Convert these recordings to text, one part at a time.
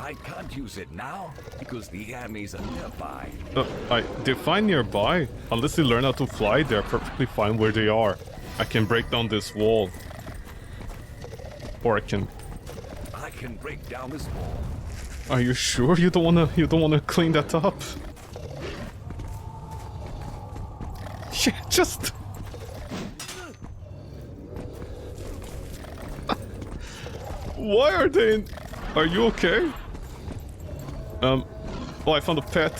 I can't use it now because the enemies are nearby. They find nearby. Unless they learn how to fly, they're perfectly fine where they are. I can break down this wall. Or I can... I can break down this wall. Are you sure you don't wanna clean that up? Yeah, just... Why are they in... Are you okay? Oh, I found a pet.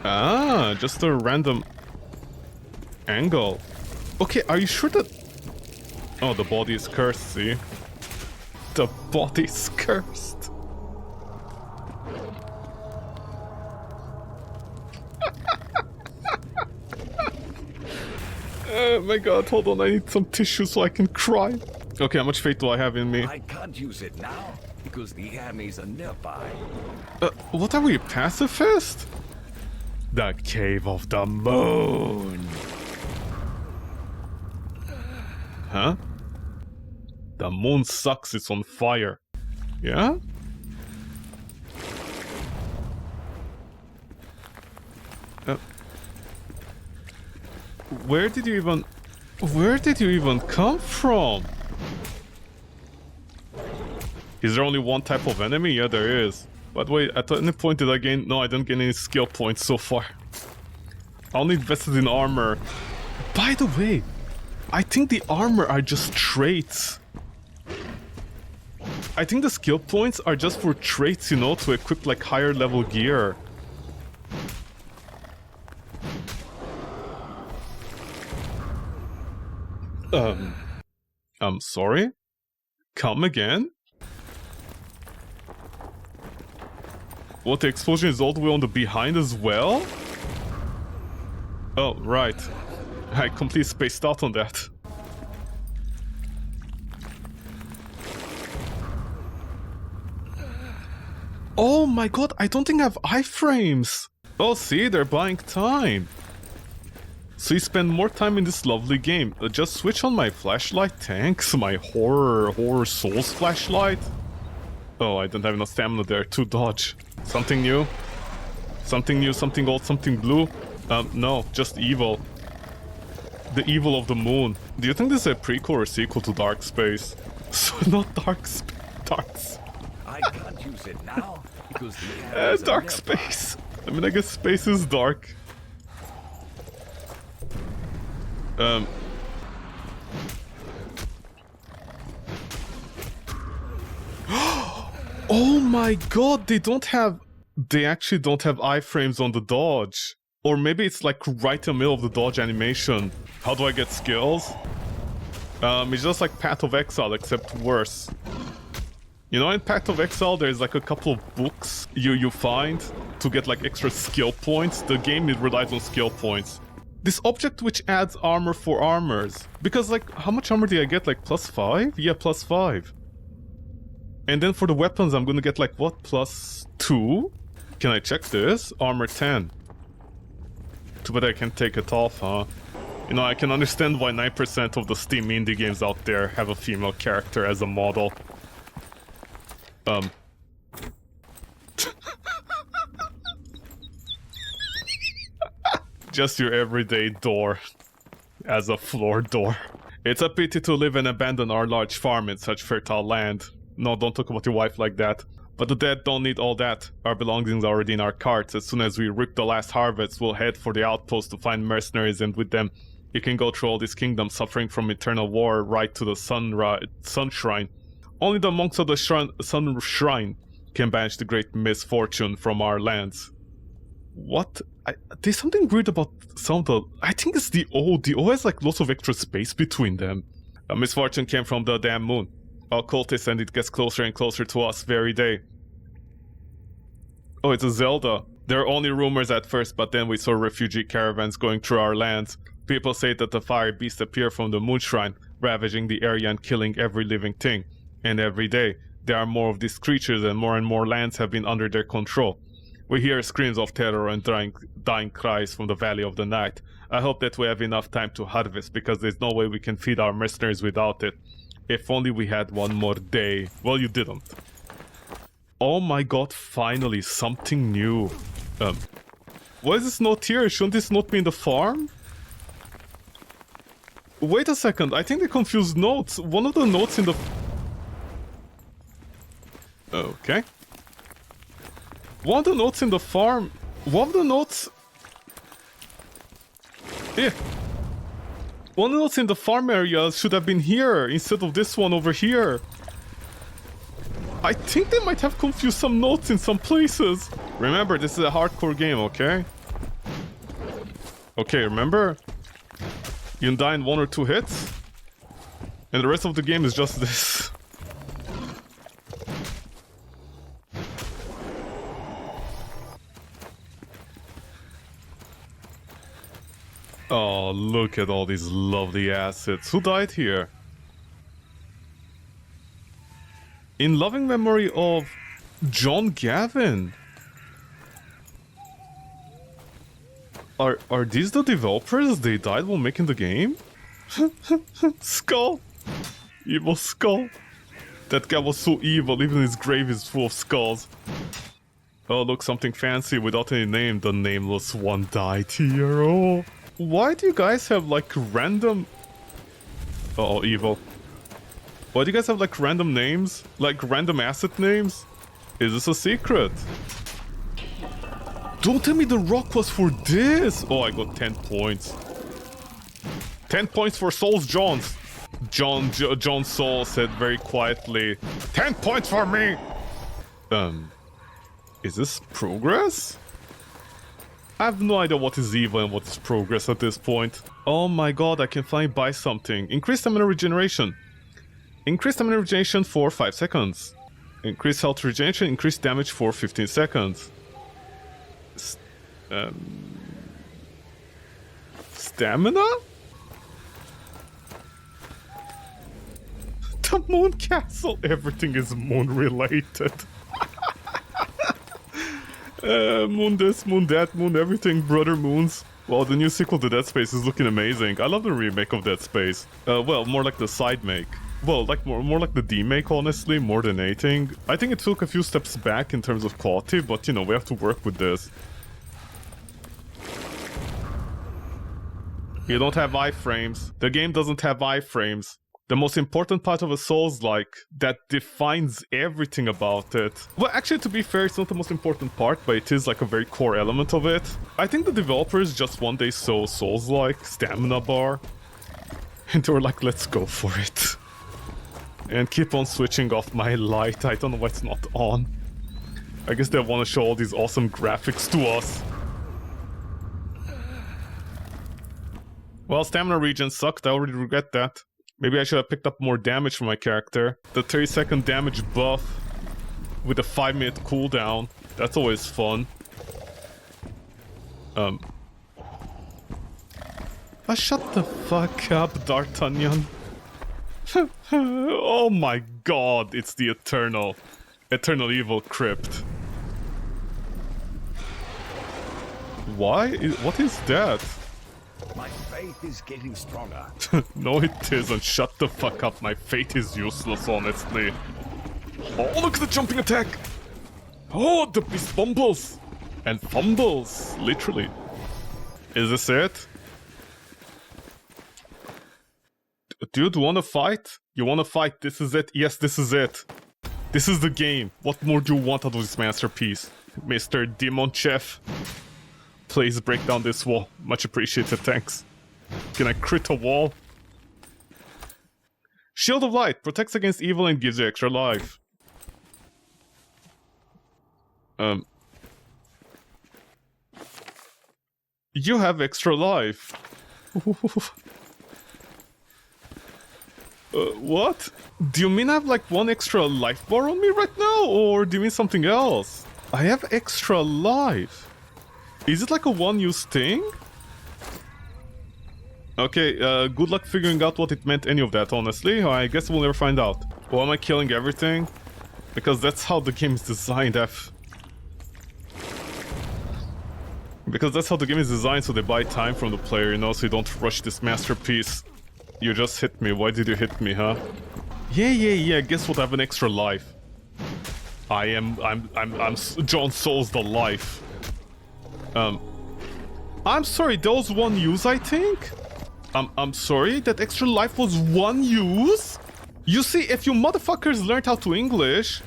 Ah, just a random angle. Okay, are you sure that... Oh, the body is cursed, see? The body's cursed. Oh my god, hold on, I need some tissue so I can cry. Okay, how much faith do I have in me? I can't use it now because the enemies are nearby. What are we, pacifist? The Cave of the Moon. Huh? The moon sucks, it's on fire. Yeah? Where did you even come from? Is there only one type of enemy? Yeah, there is. But wait, at any point did I gain... No, I didn't gain any skill points so far. I only invested in armor. By the way, I think the armor are just traits. I think the skill points are just for traits, you know, to equip like higher level gear. I'm sorry? Come again? What, the explosion is all the way on the behind as well? Oh, right. I completely spaced out on that. Oh my god, I don't think I have iframes! Oh, see, they're buying time. So you spend more time in this lovely game. Just switch on my flashlight, thanks. My horror souls flashlight. Oh, I don't have enough stamina there to dodge. Something new? Something new, something old, something blue? No, just evil. The evil of the moon. Do you think this is a prequel or sequel to Dark Space? So not Dark Space. I can't use it now because the enemies are Dark nearby. Space. I mean, I guess space is dark. Oh my god, they actually don't have iframes on the dodge. Or maybe it's like right in the middle of the dodge animation. How do I get skills? It's just like Path of Exile, except worse. You know, in Path of Exile, there's like a couple of books you find to get like extra skill points. The game, it relies on skill points. This object which adds armor for armors. Because like, how much armor did I get? Like +5? Yeah, +5. And then for the weapons, I'm gonna get like, what, +2? Can I check this? Armor 10. Too bad I can't take it off, huh? You know, I can understand why 9% of the Steam indie games out there have a female character as a model. Just your everyday door as a floor door. It's a pity to live and abandon our large farm in such fertile land. No, don't talk about your wife like that. But the dead don't need all that. Our belongings are already in our carts. As soon as we reap the last harvest, we'll head for the outpost to find mercenaries, and with them, you can go through all this kingdom suffering from eternal war right to the sun shrine. Only the monks of the sun shrine can banish the great misfortune from our lands. What? There's something weird about some of the... I think it's the O. The O has like lots of extra space between them. A misfortune came from the damn moon. Our cultists, and it gets closer and closer to us every day. Oh, it's a Zelda. There are only rumors at first, but then we saw refugee caravans going through our lands. People say that the fire beasts appear from the moon shrine, ravaging the area and killing every living thing. And every day, there are more of these creatures, and more lands have been under their control. We hear screams of terror and dying cries from the Valley of the Night. I hope that we have enough time to harvest, because there's no way we can feed our mercenaries without it. If only we had one more day. Well, you didn't. Oh my god, finally, something new. Why is this note here? Shouldn't this note be in the farm? Wait a second, I think they confused notes. One of the notes in the... Okay. One of the notes in the farm... One of the notes... Yeah. One of the notes in the farm area should have been here instead of this one over here. I think they might have confused some notes in some places. Remember, this is a hardcore game, okay? Okay, remember? You can die in 1 or 2 hits. And the rest of the game is just this. Oh, look at all these lovely assets. Who died here? In loving memory of John Gavin. Are these the developers? They died while making the game? Skull! Evil skull. That guy was so evil, even his grave is full of skulls. Oh, look, something fancy without any name. The nameless one died here. Oh. Why do you guys have like random... Uh-oh, evil. Why do you guys have like random names? Like random asset names? Is this a secret? Don't tell me the rock was for this! Oh, I got 10 points. 10 points for Souls Jones. John Soul said very quietly, 10 points for me! Is this progress? I have no idea what is evil and what is progress at this point. Oh my god, I can finally buy something. Increased stamina regeneration. Increased stamina regeneration for 5 seconds. Increased health regeneration, increased damage for 15 seconds. Stamina? The Moon Castle. Everything is moon related. Moon this, moon that, moon everything, brother moons. Well, the new sequel to Dead Space is looking amazing. I love the remake of Dead Space. Well, more like the side make. Well, like more like the demake, honestly, more than anything. I think it took a few steps back in terms of quality, but you know, we have to work with this. You don't have iframes. The game doesn't have iframes. The most important part of a Souls-like that defines everything about it. Well, actually, to be fair, it's not the most important part, but it is like a very core element of it. I think the developers just one day saw Souls-like stamina bar, and they were like, let's go for it. And keep on switching off my light. I don't know why it's not on. I guess they want to show all these awesome graphics to us. Well, stamina regen sucked. I already regret that. Maybe I should have picked up more damage for my character. The 30-second damage buff with a 5-minute cooldown. That's always fun. Shut the fuck up, D'Artagnan. Oh my god, it's the Eternal Evil Crypt. Why? What is that? My faith is getting stronger. No, it isn't. Shut the fuck up. My faith is useless, honestly. Oh, look at the jumping attack! Oh, the beast bumbles! And fumbles, literally. Is this it? Dude, wanna fight? You wanna fight? This is it? Yes, this is it. This is the game. What more do you want out of this masterpiece? Mr. Demon Chef. Please break down this wall. Much appreciated, thanks. Can I crit a wall? Shield of Light. Protects against evil and gives you extra life. You have extra life. What? Do you mean I have like 1 extra life bar on me right now? Or do you mean something else? I have extra life. Is it like a one-use thing? Okay, good luck figuring out what it meant, any of that, honestly. I guess we'll never find out. Or am I killing everything? Because that's how the game is designed, Because that's how the game is designed, so they buy time from the player, you know, so you don't rush this masterpiece. You just hit me. Why did you hit me, huh? Yeah, guess what? I have an extra life. I'm John Souls the life. I'm sorry, that was one use, I think? I'm sorry, that extra life was one use? You see, if you motherfuckers learned how to English...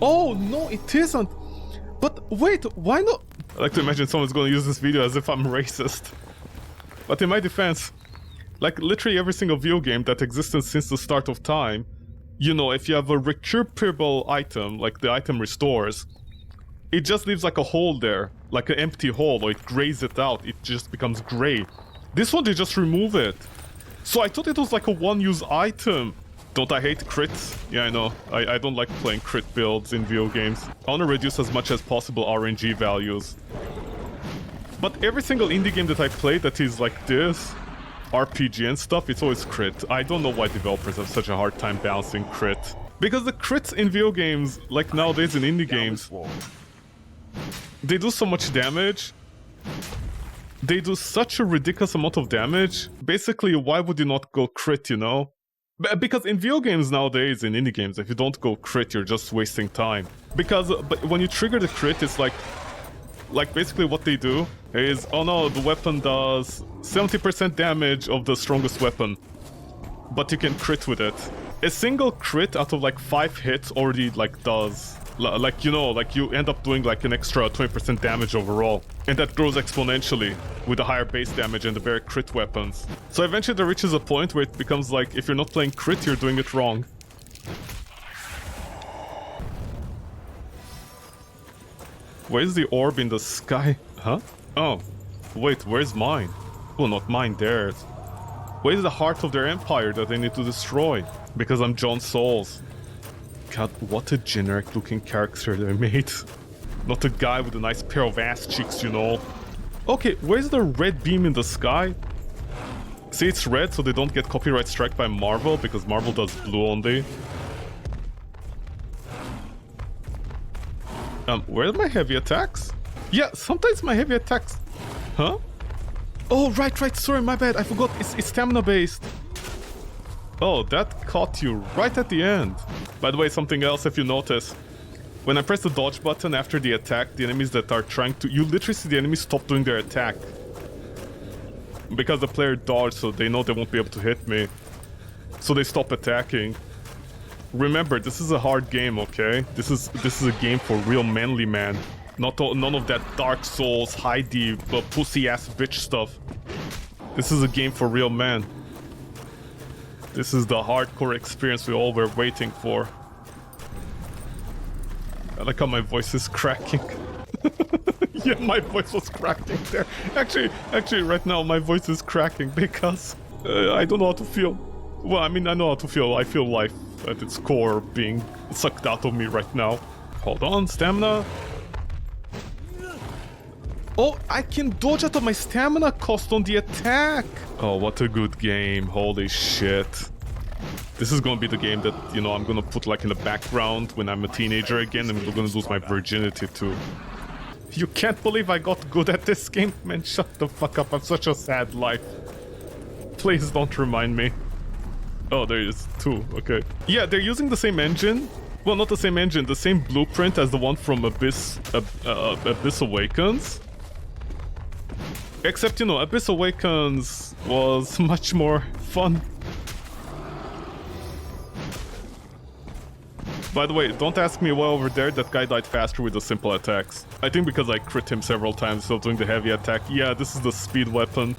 Oh, no, it isn't. But wait, why not? I like to imagine someone's gonna use this video as if I'm racist. But in my defense, like literally every single video game that existed since the start of time, you know, if you have a recuperable item, like the item restores, it just leaves like a hole there, like an empty hole, or it grays it out, it just becomes gray. This one, they just remove it. So I thought it was like a one-use item. Don't I hate crits? Yeah, I know. I don't like playing crit builds in video games. I want to reduce as much as possible RNG values. But every single indie game that I play that is like this, RPG and stuff, it's always crit. I don't know why developers have such a hard time balancing crit. Because the crits in video games, like nowadays in indie games, they do so much damage. They do such a ridiculous amount of damage. Basically, why would you not go crit, you know? Because in video games nowadays, in indie games, if you don't go crit, you're just wasting time. Because but when you trigger the crit, it's like basically what they do is, oh no, the weapon does 70% damage of the strongest weapon, but you can crit with it. A single crit out of like 5 hits already like does, like, you know, like you end up doing like an extra 20% damage overall. And that grows exponentially with the higher base damage and the very crit weapons. So eventually there reaches a point where it becomes like, if you're not playing crit, you're doing it wrong. Where's the orb in the sky? Huh? Oh, wait, where's mine? Well, not mine, theirs. Where's the heart of their empire that they need to destroy? Because I'm John Souls. God, what a generic looking character they made. Not a guy with a nice pair of ass cheeks, you know. Okay, where's the red beam in the sky? See, it's red so they don't get copyright strike by Marvel, because Marvel does blue only. Where are my heavy attacks? Yeah, sometimes my heavy attacks... Huh? Oh, right, sorry, my bad, I forgot, it's stamina based. Oh, that caught you right at the end. By the way, something else if you notice. When I press the dodge button after the attack, the enemies that are trying to... You literally see the enemies stop doing their attack. Because the player dodged, so they know they won't be able to hit me. So they stop attacking. Remember, this is a hard game, okay? This is a game for real manly man. None of that Dark Souls, Heidi, pussy-ass bitch stuff. This is a game for real men. This is the hardcore experience we all were waiting for. I like how my voice is cracking. Yeah, my voice was cracking there. Actually, right now my voice is cracking because I don't know how to feel. Well, I mean, I know how to feel. I feel life at its core being sucked out of me right now. Hold on, stamina. Oh, I can dodge out of my stamina cost on the attack. Oh, what a good game. Holy shit. This is gonna be the game that, you know, I'm gonna put like in the background when I'm a teenager again and I'm gonna lose my virginity to. You can't believe I got good at this game? Man, shut the fuck up. I'm such a sad life. Please don't remind me. Oh, there is 2. Okay. Yeah, they're using the same engine. Well, not the same engine. The same blueprint as the one from Abyss Awakens. Except, you know, Abyss Awakens was much more fun. By the way, don't ask me why over there that guy died faster with the simple attacks. I think because I crit him several times instead of doing the heavy attack. Yeah, this is the speed weapon.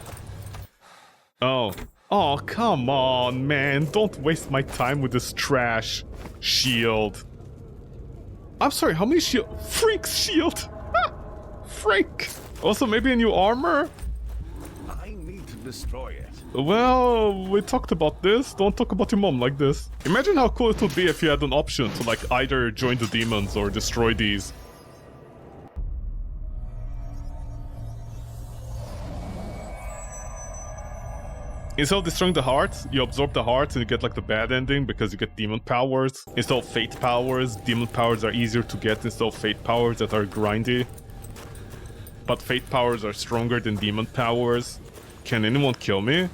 Oh. Oh, come on, man. Don't waste my time with this trash shield. I'm sorry, how many shield? Freak's shield! Freak! Also, maybe a new armor? I need to destroy it. Well, we talked about this. Don't talk about your mom like this. Imagine how cool it would be if you had an option to, like, either join the demons or destroy these. Instead of destroying the hearts, you absorb the hearts and you get like the bad ending because you get demon powers. Instead of fate powers, demon powers are easier to get instead of fate powers that are grindy. But fate powers are stronger than demon powers. Can anyone kill me?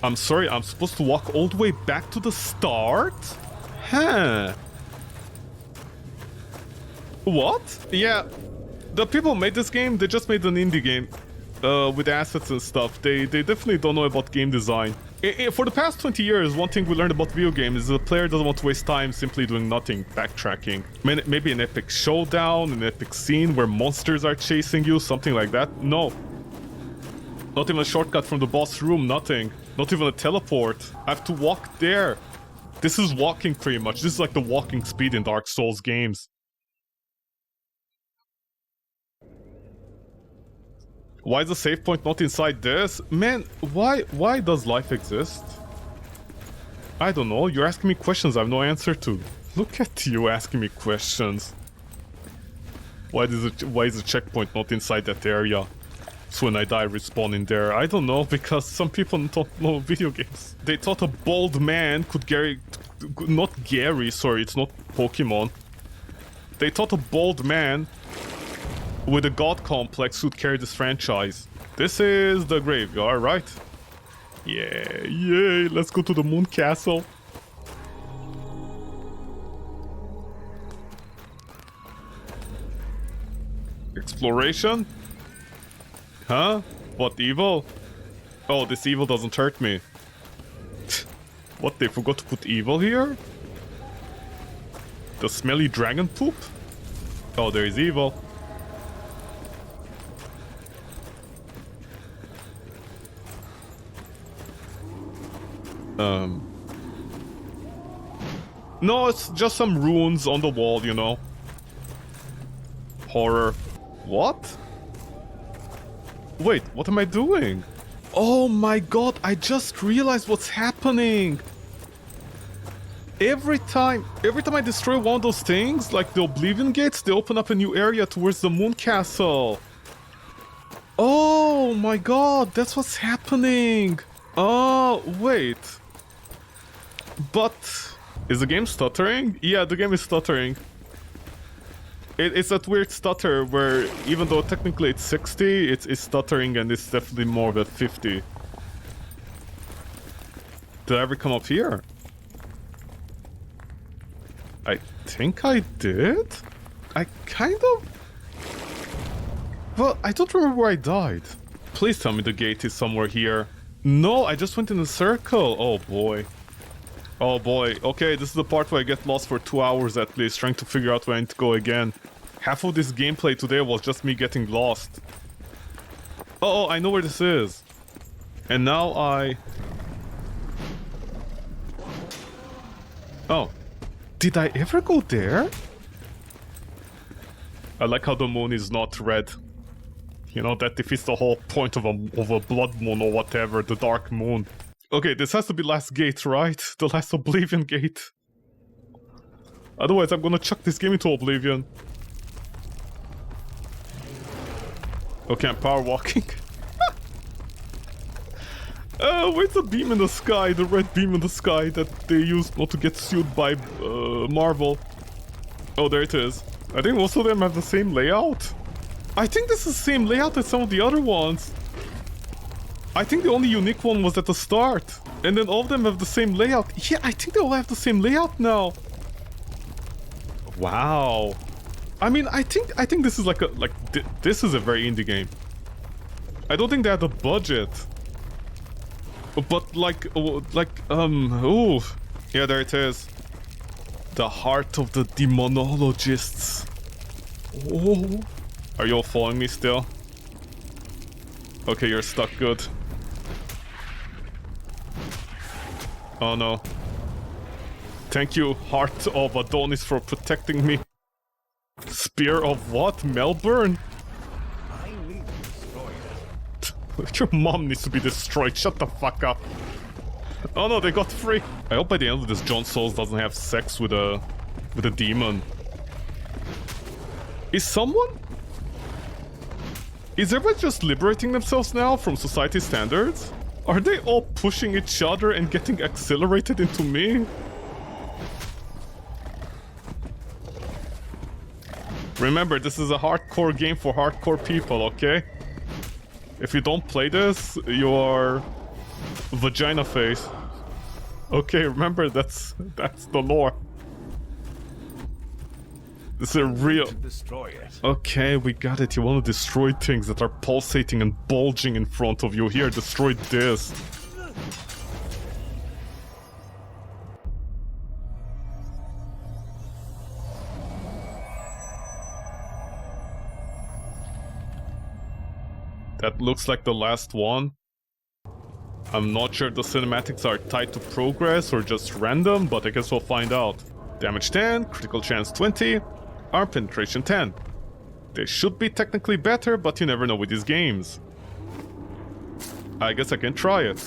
I'm sorry, I'm supposed to walk all the way back to the start? Huh. What? Yeah, the people who made this game, they just made an indie game with assets and stuff. They definitely don't know about game design. For the past 20 years, one thing we learned about video games is the player doesn't want to waste time simply doing nothing, backtracking. Maybe an epic showdown, an epic scene where monsters are chasing you, something like that. No. Not even a shortcut from the boss room, nothing. Not even a teleport. I have to walk there. This is walking pretty much. This is like the walking speed in Dark Souls games. Why is the save point not inside this? Man, why does life exist? I don't know, you're asking me questions I have no answer to. Look at you asking me questions. Why is the checkpoint not inside that area? So when I die, respawn in there. I don't know, because some people don't know video games. They thought a bald man could not Gary, sorry, it's not Pokemon. They thought a bald man with a god complex who'd carry this franchise. This is the graveyard, right? Yeah, yay, let's go to the Moon Castle. Exploration? Huh? What, evil? Oh, this evil doesn't hurt me. What, they forgot to put evil here? The smelly dragon poop? Oh, there is evil. No, it's just some runes on the wall, you know. Horror. What? Wait, what am I doing? Oh my god, I just realized what's happening. Every time I destroy one of those things, like the Oblivion Gates, they open up a new area towards the Moon Castle. Oh my god, that's what's happening. Oh, wait. But is the game stuttering? Yeah, the game is stuttering. It's that weird stutter where even though technically it's 60, it's stuttering and it's definitely more than 50. Did I ever come up here? I think I did? I kind of... Well, I don't remember where I died. Please tell me the gate is somewhere here. No, I just went in a circle. Oh boy. Oh boy. Okay, this is the part where I get lost for 2 hours at least, trying to figure out where I need to go again. Half of this gameplay today was just me getting lost. Oh, I know where this is. And now Oh. Did I ever go there? I like how the moon is not red. You know, that defeats the whole point of a blood moon or whatever, the dark moon. Okay, this has to be last gate, right? The last Oblivion gate. Otherwise, I'm gonna chuck this game into Oblivion. Okay, I'm power walking. Where's the beam in the sky? The red beam in the sky that they used not to get sued by Marvel. Oh, there it is. I think most of them have the same layout. I think this is the same layout as some of the other ones. I think the only unique one was at the start. And then all of them have the same layout. Yeah, I think they all have the same layout now. Wow. I mean, I think this is this is a very indie game. I don't think they had the budget. But ooh. Yeah, there it is. The heart of the demonologists. Oh. Are you all following me still? Okay, you're stuck, good. Oh no. Thank you, Heart of Adonis, for protecting me. Spear of what? Melbourne? I need to destroy it. Your mom needs to be destroyed, shut the fuck up. Oh no, they got free. I hope by the end of this John Souls doesn't have sex with a demon. Is everybody just liberating themselves now from society standards? Are they all pushing each other and getting accelerated into me? Remember, this is a hardcore game for hardcore people, okay? If you don't play this, you are vagina face. Okay, remember, that's the lore. This is a real... To destroy it. Okay, we got it. You want to destroy things that are pulsating and bulging in front of you. Here, destroy this. That looks like the last one. I'm not sure if the cinematics are tied to progress or just random, but I guess we'll find out. Damage 10, critical chance 20, arm penetration 10. They should be technically better, but you never know with these games. I guess I can try it.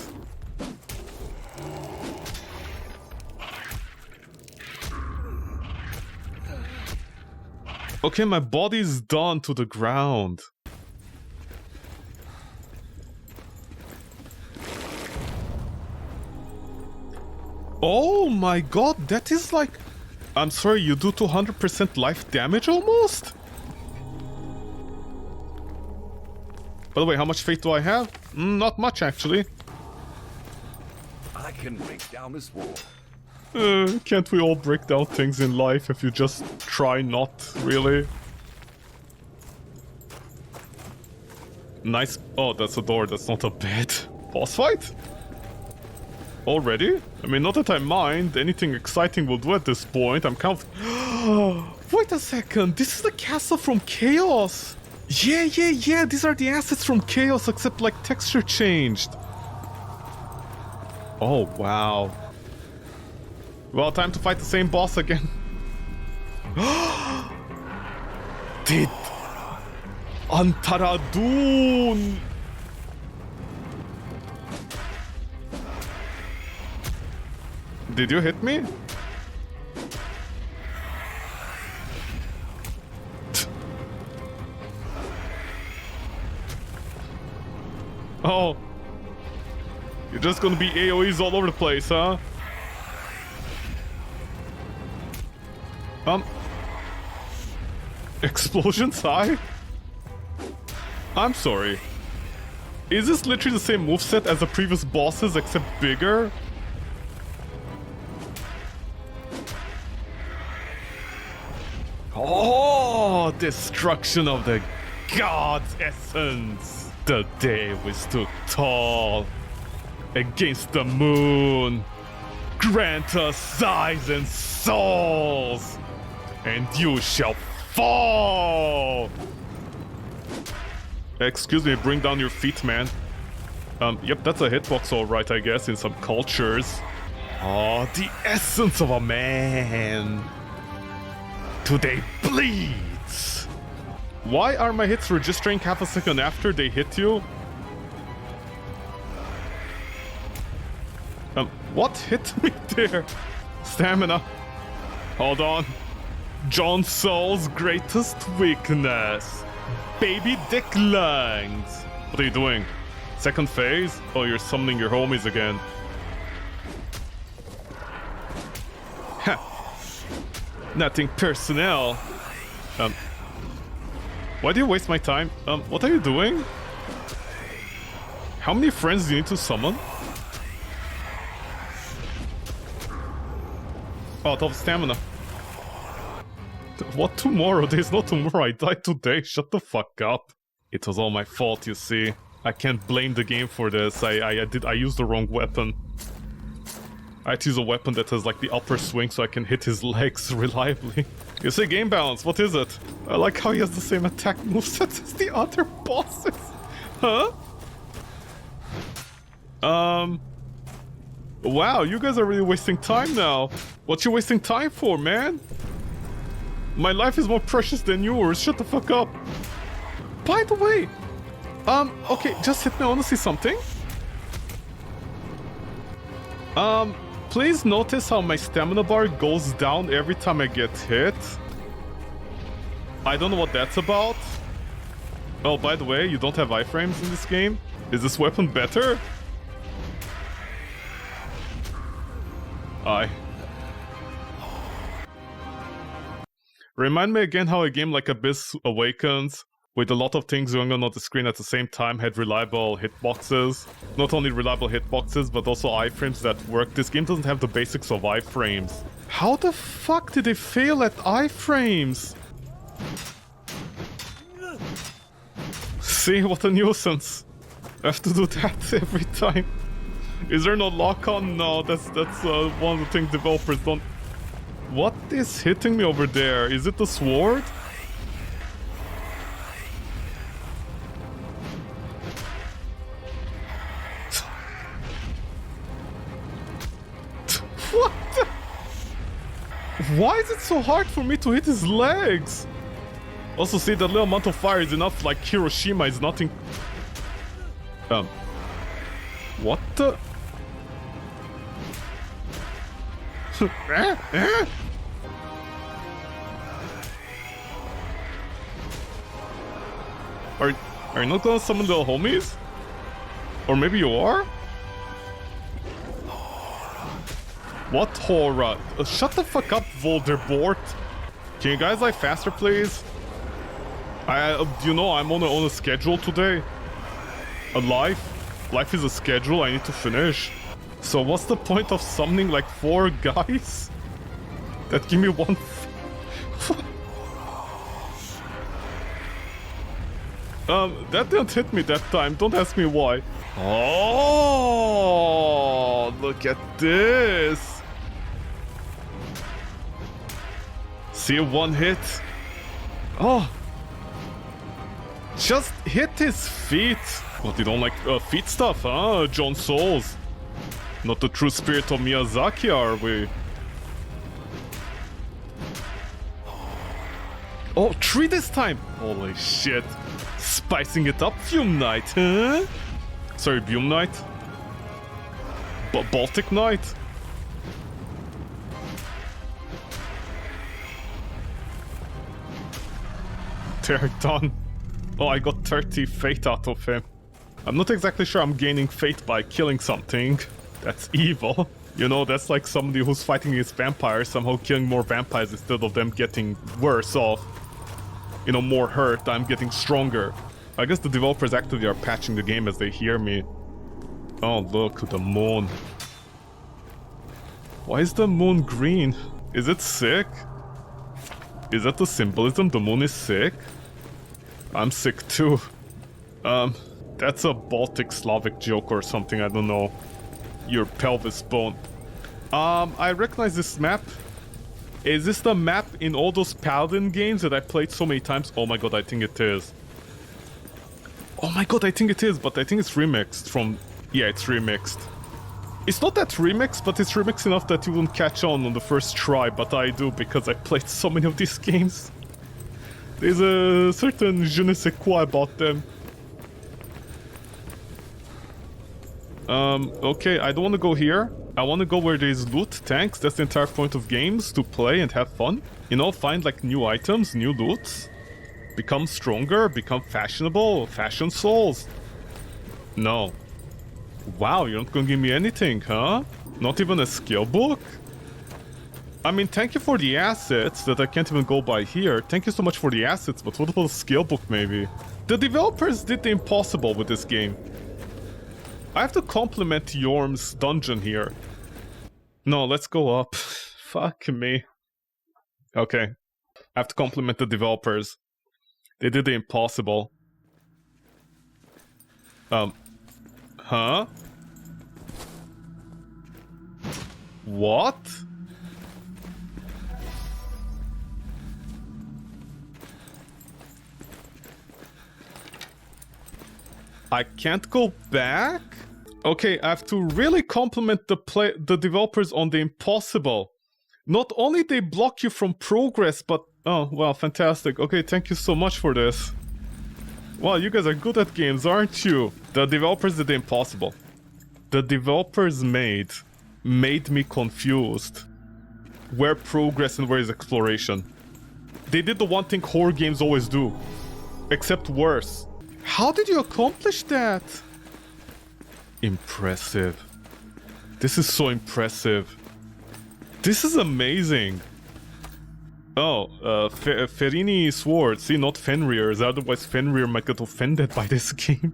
Okay, my body's done to the ground. Oh my god, that is like... I'm sorry, you do 200% life damage almost? By the way, how much faith do I have? Not much, actually. I can break down this wall. Can't we all break down things in life if you just try not, really? Nice... Oh, that's a door, that's not a bed. Boss fight? Already? I mean, not that I mind. Anything exciting will do at this point. I'm kind of... Wait a second. This is the castle from Chaos. Yeah. These are the assets from Chaos, except like texture changed. Oh, wow. Well, time to fight the same boss again. Did... Antaradun... Did you hit me? Oh. You're just gonna be AoEs all over the place, huh? Explosions high? I'm sorry. Is this literally the same moveset as the previous bosses except bigger? Oh, destruction of the God's essence. The day we stood tall against the moon. Grant us eyes and souls, and you shall fall. Excuse me, bring down your feet, man. Yep, that's a hitbox alright, I guess, in some cultures. Oh, the essence of a man. Today bleeds. Why are my hits registering half a second after they hit you? What hit me there? Stamina. Hold on. Jon Sol's greatest weakness. Baby dick lungs. What are you doing? Second phase? Oh, you're summoning your homies again. Nothing personnel. Why do you waste my time? What are you doing? How many friends do you need to summon? Oh, out of stamina. What tomorrow? There's no tomorrow. I died today. Shut the fuck up. It was all my fault, you see. I can't blame the game for this. I used the wrong weapon. I had to use a weapon that has like the upper swing so I can hit his legs reliably. You say game balance, what is it? I like how he has the same attack moveset as the other bosses. Huh? Wow, you guys are really wasting time now. What you wasting time for, man? My life is more precious than yours. Shut the fuck up. By the way, okay, just hit me. I want to see something. Please notice how my stamina bar goes down every time I get hit. I don't know what that's about. Oh, by the way, you don't have iframes in this game? Is this weapon better? Aye. Remind me again how a game like Abyss Awakens, with a lot of things going on the screen at the same time, had reliable hitboxes. Not only reliable hitboxes, but also iframes that work. This game doesn't have the basics of iframes. How the fuck did they fail at iframes? See, what a nuisance. I have to do that every time. Is there no lock-on? No, that's one of the things developers don't... What is hitting me over there? Is it the sword? What the... Why is it so hard for me to hit his legs? Also, see, that little amount of fire is enough, like Hiroshima is nothing... What the... Are you not gonna summon the homies? Or maybe you are? What horror? Shut the fuck up, Voldemort. Can you guys like faster, please? You know, I'm on a schedule today. A life. Life is a schedule I need to finish. So what's the point of summoning like 4 guys? That give me one... that didn't hit me that time. Don't ask me why. Oh, look at this. See, one hit. Oh. Just hit his feet. What, you don't like feet stuff, huh? John Souls. Not the true spirit of Miyazaki, are we? Oh, 3 this time! Holy shit. Spicing it up, Fume Knight, huh? Sorry, Fume Knight? Baltic Knight? They're done. Oh, I got 30 fate out of him. I'm not exactly sure I'm gaining fate by killing something. That's evil. You know, that's like somebody who's fighting against vampires, somehow killing more vampires instead of them getting worse off. You know, more hurt, I'm getting stronger. I guess the developers actually are patching the game as they hear me. Oh, look, the moon. Why is the moon green? Is it sick? Is that the symbolism? The moon is sick? I'm sick too. That's a Baltic Slavic joke or something, I don't know. Your pelvis bone. I recognize this map. Is this the map in all those Paladin games that I played so many times? Oh my god, I think it is. Oh my god, I think it is, but I think it's remixed from... Yeah, it's remixed. It's not that remixed, but it's remixed enough that you wouldn't catch on the first try, but I do because I played so many of these games. There's a certain je ne sais quoi about them. Okay, I don't want to go here. I want to go where there's loot, tanks. That's the entire point of games, to play and have fun. You know, find like new items, new loots. Become stronger, become fashionable, fashion souls. No. Wow, you're not gonna give me anything, huh? Not even a skill book? I mean, thank you for the assets that I can't even go by here. Thank you so much for the assets, but what about a skill book maybe? The developers did the impossible with this game. I have to compliment Yorm's dungeon here. No, let's go up. Fuck me. Okay. I have to compliment the developers. They did the impossible. Huh? What? I can't go back? Okay, I have to really compliment the developers on the impossible. Not only they block you from progress, but... Oh, well, fantastic. Okay, thank you so much for this. Wow, you guys are good at games, aren't you? The developers did the impossible. The developers made me confused. Where progress and where is exploration? They did the one thing horror games always do. Except worse. How did you accomplish that? Impressive. This is so impressive. This is amazing. Oh, Ferini sword. See, not Fenrir's. Otherwise Fenrir might get offended by this game.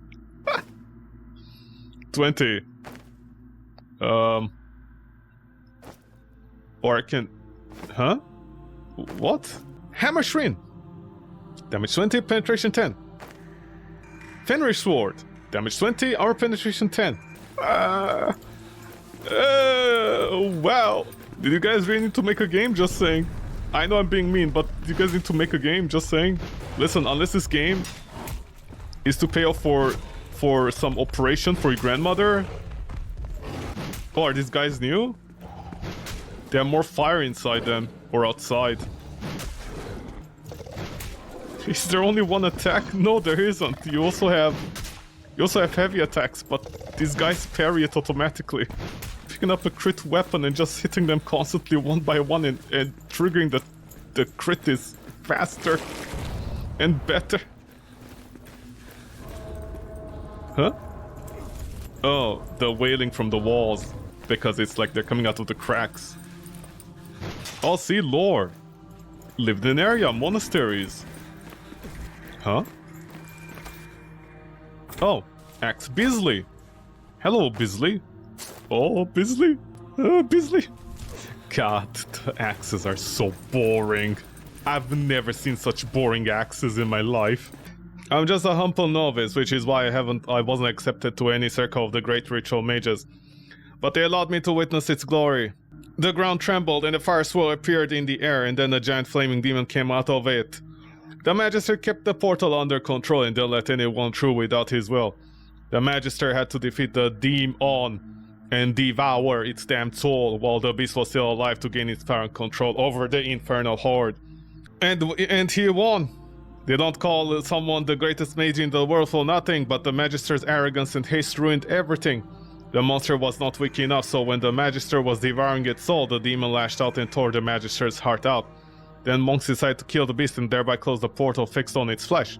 20. Or I can... Huh? What? Hammer Shrin. Damage 20, penetration 10. Fenrir Sword. Damage 20, armor penetration 10. Wow. Did you guys really need to make a game? Just saying. I know I'm being mean, but you guys need to make a game? Just saying. Listen, unless this game is to pay off for some operation for your grandmother. Oh, are these guys new? They have more fire inside them, or outside. Is there only one attack? No, there isn't. You also have heavy attacks, but these guys parry it automatically. Picking up a crit weapon and just hitting them constantly one by one and triggering the crit is faster and better. Huh? Oh, the wailing from the walls. Because it's like they're coming out of the cracks. Oh, see, lore. Lived in area, monasteries. Huh? Oh, Axe Bisley. Hello, Bisley. Oh, Bisley. Bisley. God, the axes are so boring. I've never seen such boring axes in my life. I'm just a humble novice, which is why I wasn't accepted to any circle of the great ritual mages. But they allowed me to witness its glory. The ground trembled and a fire swirl appeared in the air, and then a giant flaming demon came out of it. The Magister kept the portal under control and didn't let anyone through without his will. The Magister had to defeat the demon and devour its damned soul while the beast was still alive to gain its power and control over the infernal horde. And he won. They don't call someone the greatest mage in the world for nothing, but the Magister's arrogance and haste ruined everything. The monster was not weak enough, so when the Magister was devouring its soul, the demon lashed out and tore the Magister's heart out. Then monks decided to kill the beast and thereby close the portal fixed on its flesh.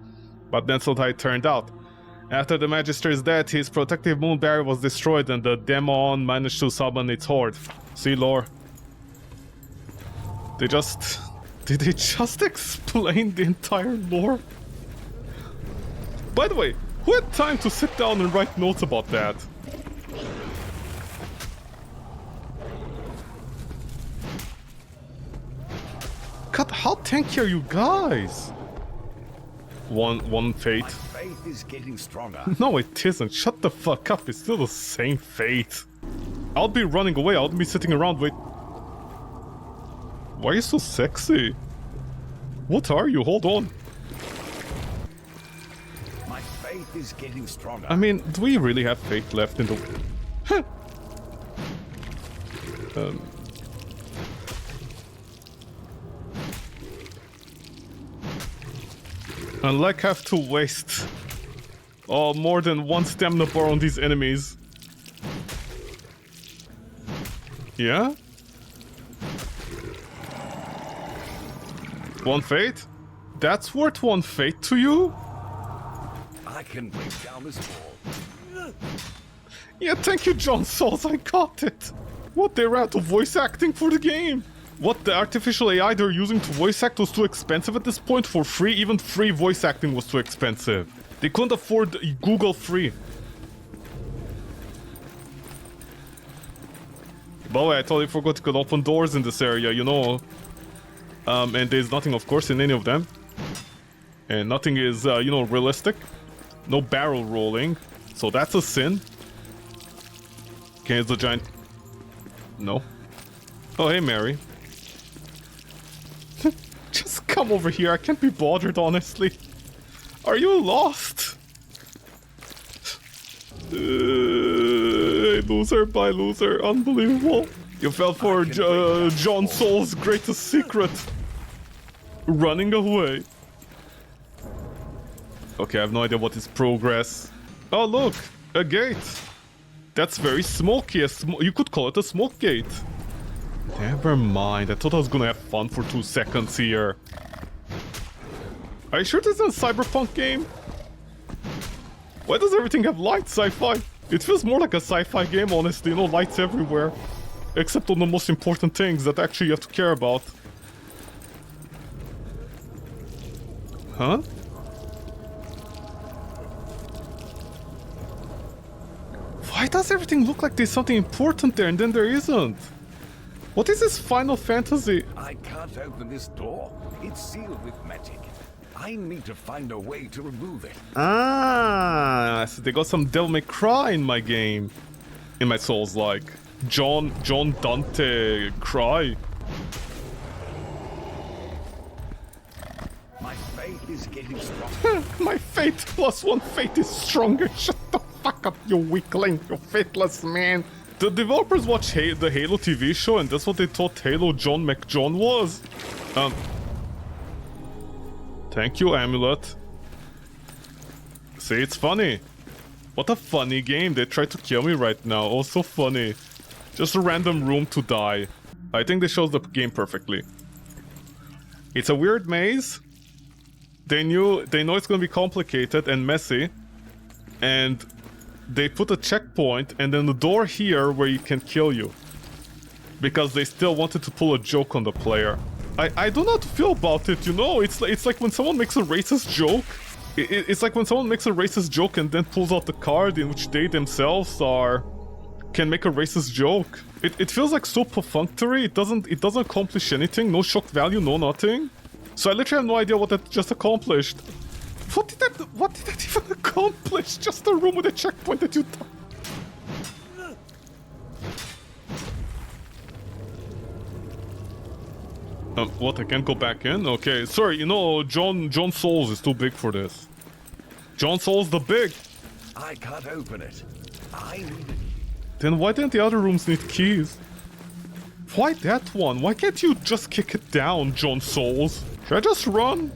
But that's not how it turned out. After the Magister's death, his protective moon barrier was destroyed and the demon managed to summon its horde. See lore. Did they just explain the entire lore? By the way, who had time to sit down and write notes about that? God, how tanky are you guys? One fate. My faith is getting stronger. No, it isn't. Shut the fuck up. It's still the same fate. I'll be running away. I'll be sitting around wait. Why are you so sexy? What are you? Hold on. My faith is getting stronger. I mean, do we really have faith left in the... Huh. And like have to waste more than one stamina bar on these enemies. Yeah? One fate? That's worth one fate to you? I can break down this wall. Yeah, thank you, John Sauls, I got it. What, they ran out of voice acting for the game? What, the artificial AI they're using to voice act was too expensive at this point? For free? Even free voice acting was too expensive. They couldn't afford Google free. By the way, I totally forgot you could open doors in this area, you know. And there's nothing, of course, in any of them. And nothing is, you know, realistic. No barrel rolling. So that's a sin. Okay, it's a giant... No. Oh, hey, Mary. Just come over here. I can't be bothered, honestly. Are you lost? Loser by loser. Unbelievable. You fell for John Sauls' greatest secret. Running away. Okay, I have no idea what is progress. Oh, look. A gate. That's very smoky. You could call it a smoke gate. Never mind. I thought I was gonna have fun for 2 seconds here. Are you sure this is a cyberpunk game? Why does everything have lights? Sci-fi? It feels more like a sci-fi game, honestly. You know, lights everywhere. Except on the most important things that actually you have to care about. Huh? Why does everything look like there's something important there and then there isn't? What is this Final Fantasy? I can't open this door. It's sealed with magic. I need to find a way to remove it. Ah, so they got some Devil May Cry in my game. In my Souls-like. John Dante Cry. My faith is getting stronger. My fate plus one fate is stronger. Shut the fuck up, you weakling. You faithless man. The developers watch the Halo TV show, and that's what they thought Halo John McJohn was. Thank you, Amulet. See, it's funny. What a funny game. They tried to kill me right now. Oh, so funny. Just a random room to die. I think they shows the game perfectly. It's a weird maze. They know it's gonna be complicated and messy. And they put a checkpoint and then the door here where it can kill you. Because they still wanted to pull a joke on the player. I don't know how to feel about it, you know? It's like when someone makes a racist joke. It's like when someone makes a racist joke and then pulls out the card in which they themselves can make a racist joke. It feels like so perfunctory. It doesn't accomplish anything. No shock value, no nothing. So I literally have no idea what that just accomplished. What did that even accomplish? Just a room with a checkpoint that you thought. What, I can't go back in? Okay, sorry, you know, John Souls is too big for this. John Souls the big! I can't open it. I need it. Then why didn't the other rooms need keys? Why that one? Why can't you just kick it down, John Souls? Should I just run?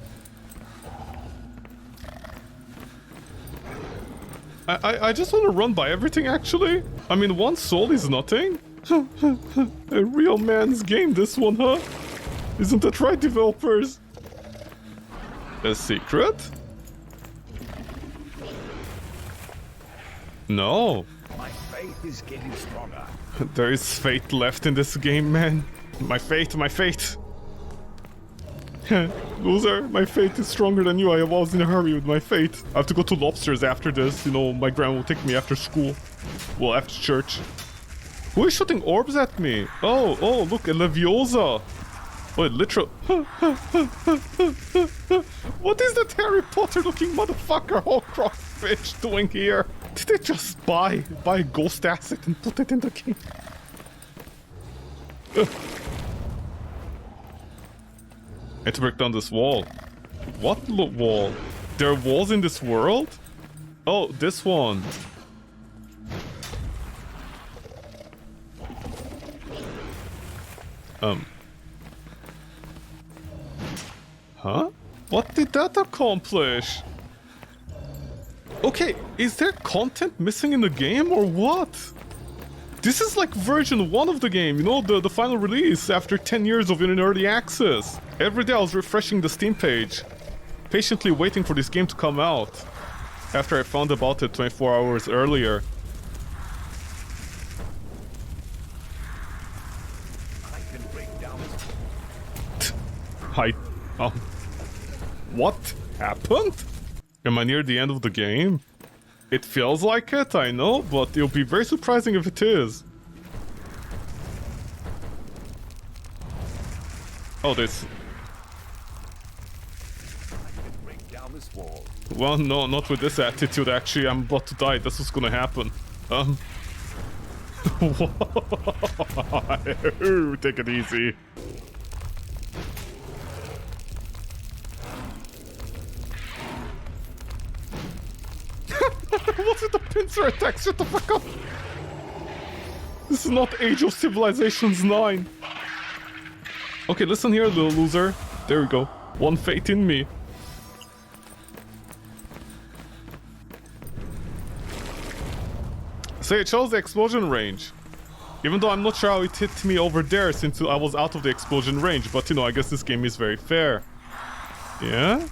I just want to run by everything, actually. I mean, one soul is nothing. A real man's game, this one, huh? Isn't that right, developers? A secret? No. My faith is getting stronger. There is fate left in this game, man. My fate. Loser, my fate is stronger than you. I was in a hurry with my fate. I have to go to Lobsters after this. You know, my grandma will take me after school. Well, after church. Who is shooting orbs at me? Oh, look, a Leviosa. Wait, literal. What is that Harry Potter looking motherfucker Horcrux fish doing here? Did they just buy a ghost asset and put it in the game? I had to break down this wall. What wall? There are walls in this world? Oh, this one. Huh? What did that accomplish? Okay, is there content missing in the game or what? This is like version 1 of the game, you know, the final release after 10 years of it in early access. Every day I was refreshing the Steam page, patiently waiting for this game to come out, after I found about it 24 hours earlier. I can break down. What happened? Am I near the end of the game? It feels like it, I know, but it'll be very surprising if it is. Oh, this. I can break down this wall. Well, no, not with this attitude, actually. I'm about to die. This is gonna happen. Take it easy. What's with the pincer attacks? Shut the fuck up! This is not Age of Civilizations 9. Okay, listen here, little loser. There we go. One fate in me. Say, it shows the explosion range. Even though I'm not sure how it hit me over there since I was out of the explosion range. But, you know, I guess this game is very fair. Yeah?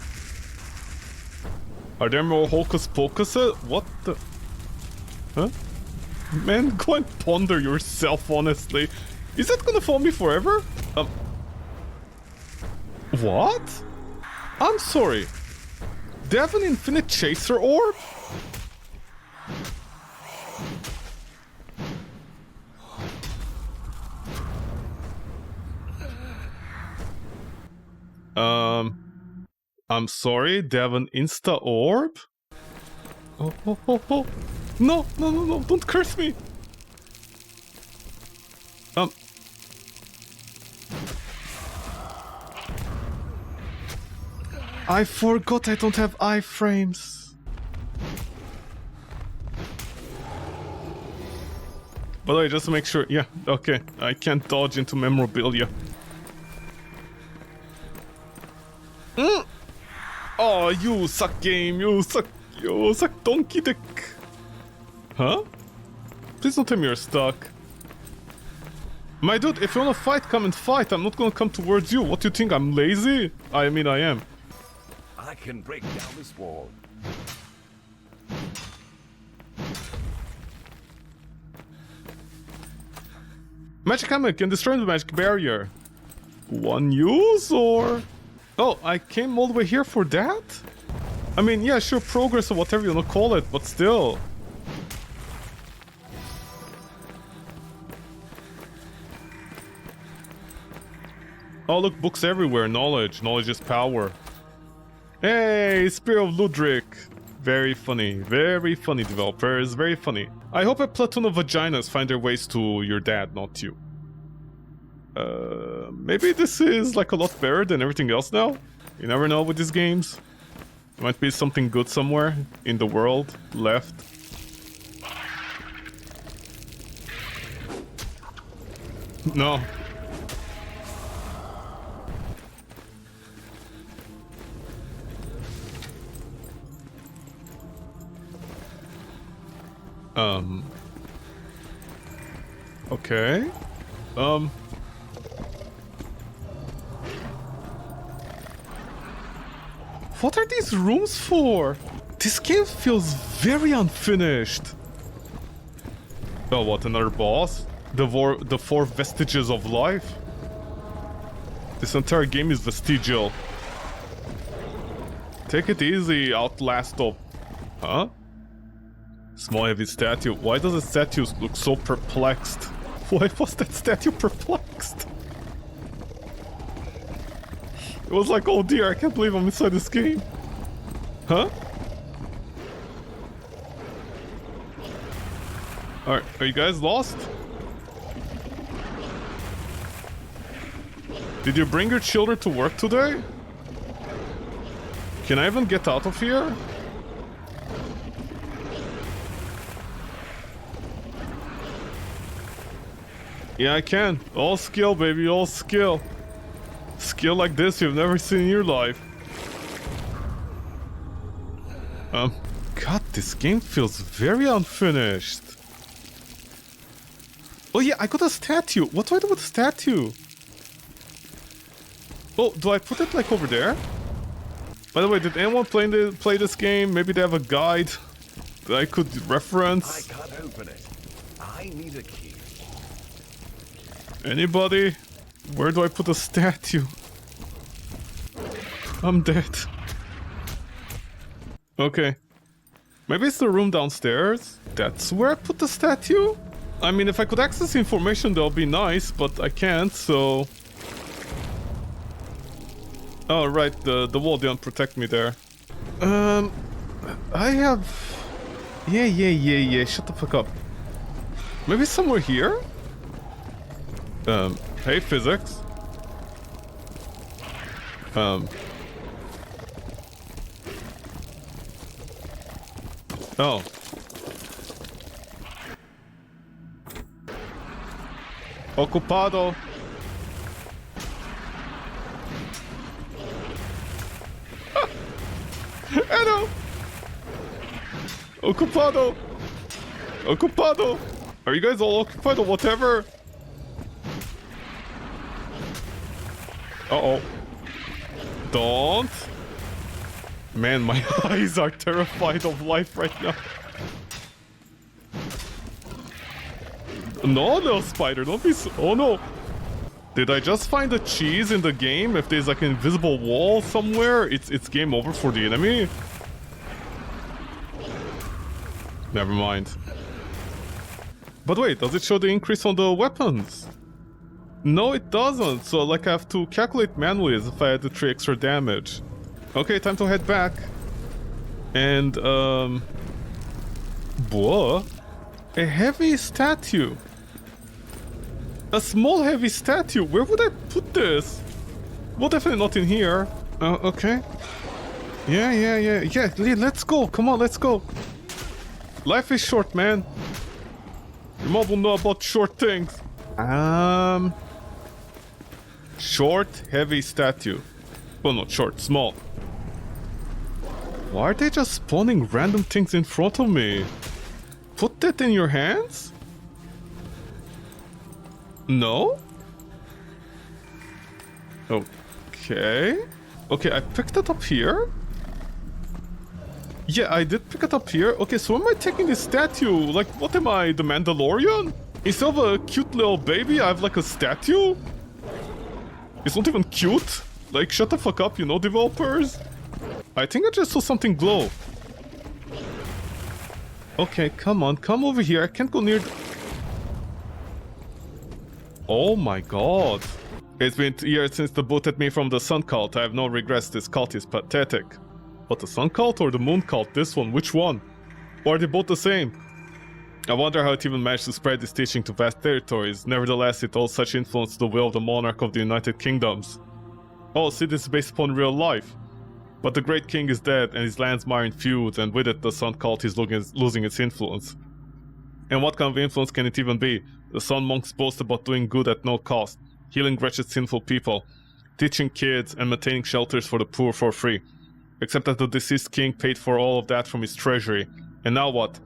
Are there more Hocus Pocuses? What the... Huh? Man, go and ponder yourself, honestly. Is that gonna follow me forever? What? I'm sorry. They have an infinite chaser orb? I'm sorry, they have an insta orb? Oh, oh, oh, oh. No, no, no, no, don't curse me. I forgot I don't have iframes. By the way, just to make sure, yeah, okay, I can't dodge into memorabilia. Oh, you suck game, you suck donkey dick. Huh? Please don't tell me you're stuck. My dude, if you wanna fight, come and fight. I'm not gonna come towards you. What do you think, I'm lazy? I mean, I am. I can break down this wall. Magic hammer can destroy the magic barrier. One use or... Oh, I came all the way here for that? I mean, yeah, sure, progress or whatever you wanna call it, but still. Oh, look, books everywhere. Knowledge. Knowledge is power. Hey, Spear of Ludric. Very funny, developers. Very funny. I hope a platoon of vaginas find their ways to your dad, not you. Maybe this is like a lot better than everything else now? You never know with these games. There might be something good somewhere in the world left. No. Okay. What are these rooms for? This game feels very unfinished. Oh, what, another boss? The four vestiges of life? This entire game is vestigial. Take it easy, Outlast of... Huh? Small heavy statue. Why does the statue look so perplexed? Why was that statue perplexed? It was like, oh dear, I can't believe I'm inside this game. Huh? Alright, are you guys lost? Did you bring your children to work today? Can I even get out of here? Yeah, I can. All skill, baby, all skill. Skill like this you've never seen in your life. God, this game feels very unfinished. Oh yeah, I got a statue. What do I do with the statue? Oh, do I put it like over there? By the way, did anyone play this game? Maybe they have a guide that I could reference. I can't open it. I need a key. Anybody? Where do I put a statue? I'm dead. Okay. Maybe it's the room downstairs? That's where I put the statue? I mean, if I could access information, that would be nice, but I can't, so... Oh, right, the wall didn't protect me there. I have... Yeah, shut the fuck up. Maybe somewhere here? Hey, physics. Oh. Ocupado. Hello. Ocupado. Ocupado. Are you guys all occupied or whatever? Uh-oh. Don't. Man, my eyes are terrified of life right now. No, little spider, don't be so... Oh no. Did I just find a cheese in the game? If there's like an invisible wall somewhere, it's game over for the enemy? Never mind. But wait, does it show the increase on the weapons? No, it doesn't. So like I have to calculate manually as if I had to 3 extra damage. Okay, time to head back. And, whoa. A heavy statue. A small heavy statue. Where would I put this? Well, definitely not in here. Okay. Yeah, let's go. Come on, let's go. Life is short, man. Your mom will know about short things. Short, heavy statue. Well, not short, small. Why are they just spawning random things in front of me? Put that in your hands? No? Okay. Okay, I picked it up here. Yeah, I did pick it up here. Okay, so am I taking this statue? Like, what am I, the Mandalorian? Instead of a cute little baby, I have like a statue? It's not even cute. Like, shut the fuck up, you know, developers? I think I just saw something glow. Okay, come on, come over here. I can't go near Oh my god. It's been 2 years since the booted me from the Sun Cult. I have no regrets, this cult is pathetic. But the Sun Cult or the Moon Cult? This one, which one? Or are they both the same? I wonder how it even managed to spread this teaching to vast territories. Nevertheless, it holds such influence to the will of the monarch of the United Kingdoms. Oh, see, this is based upon real life. But the great king is dead, and his lands mire in feuds, and with it the Sun Cult is losing its influence. And what kind of influence can it even be? The Sun monks boast about doing good at no cost, healing wretched sinful people, teaching kids, and maintaining shelters for the poor for free. Except that the deceased king paid for all of that from his treasury. And now what?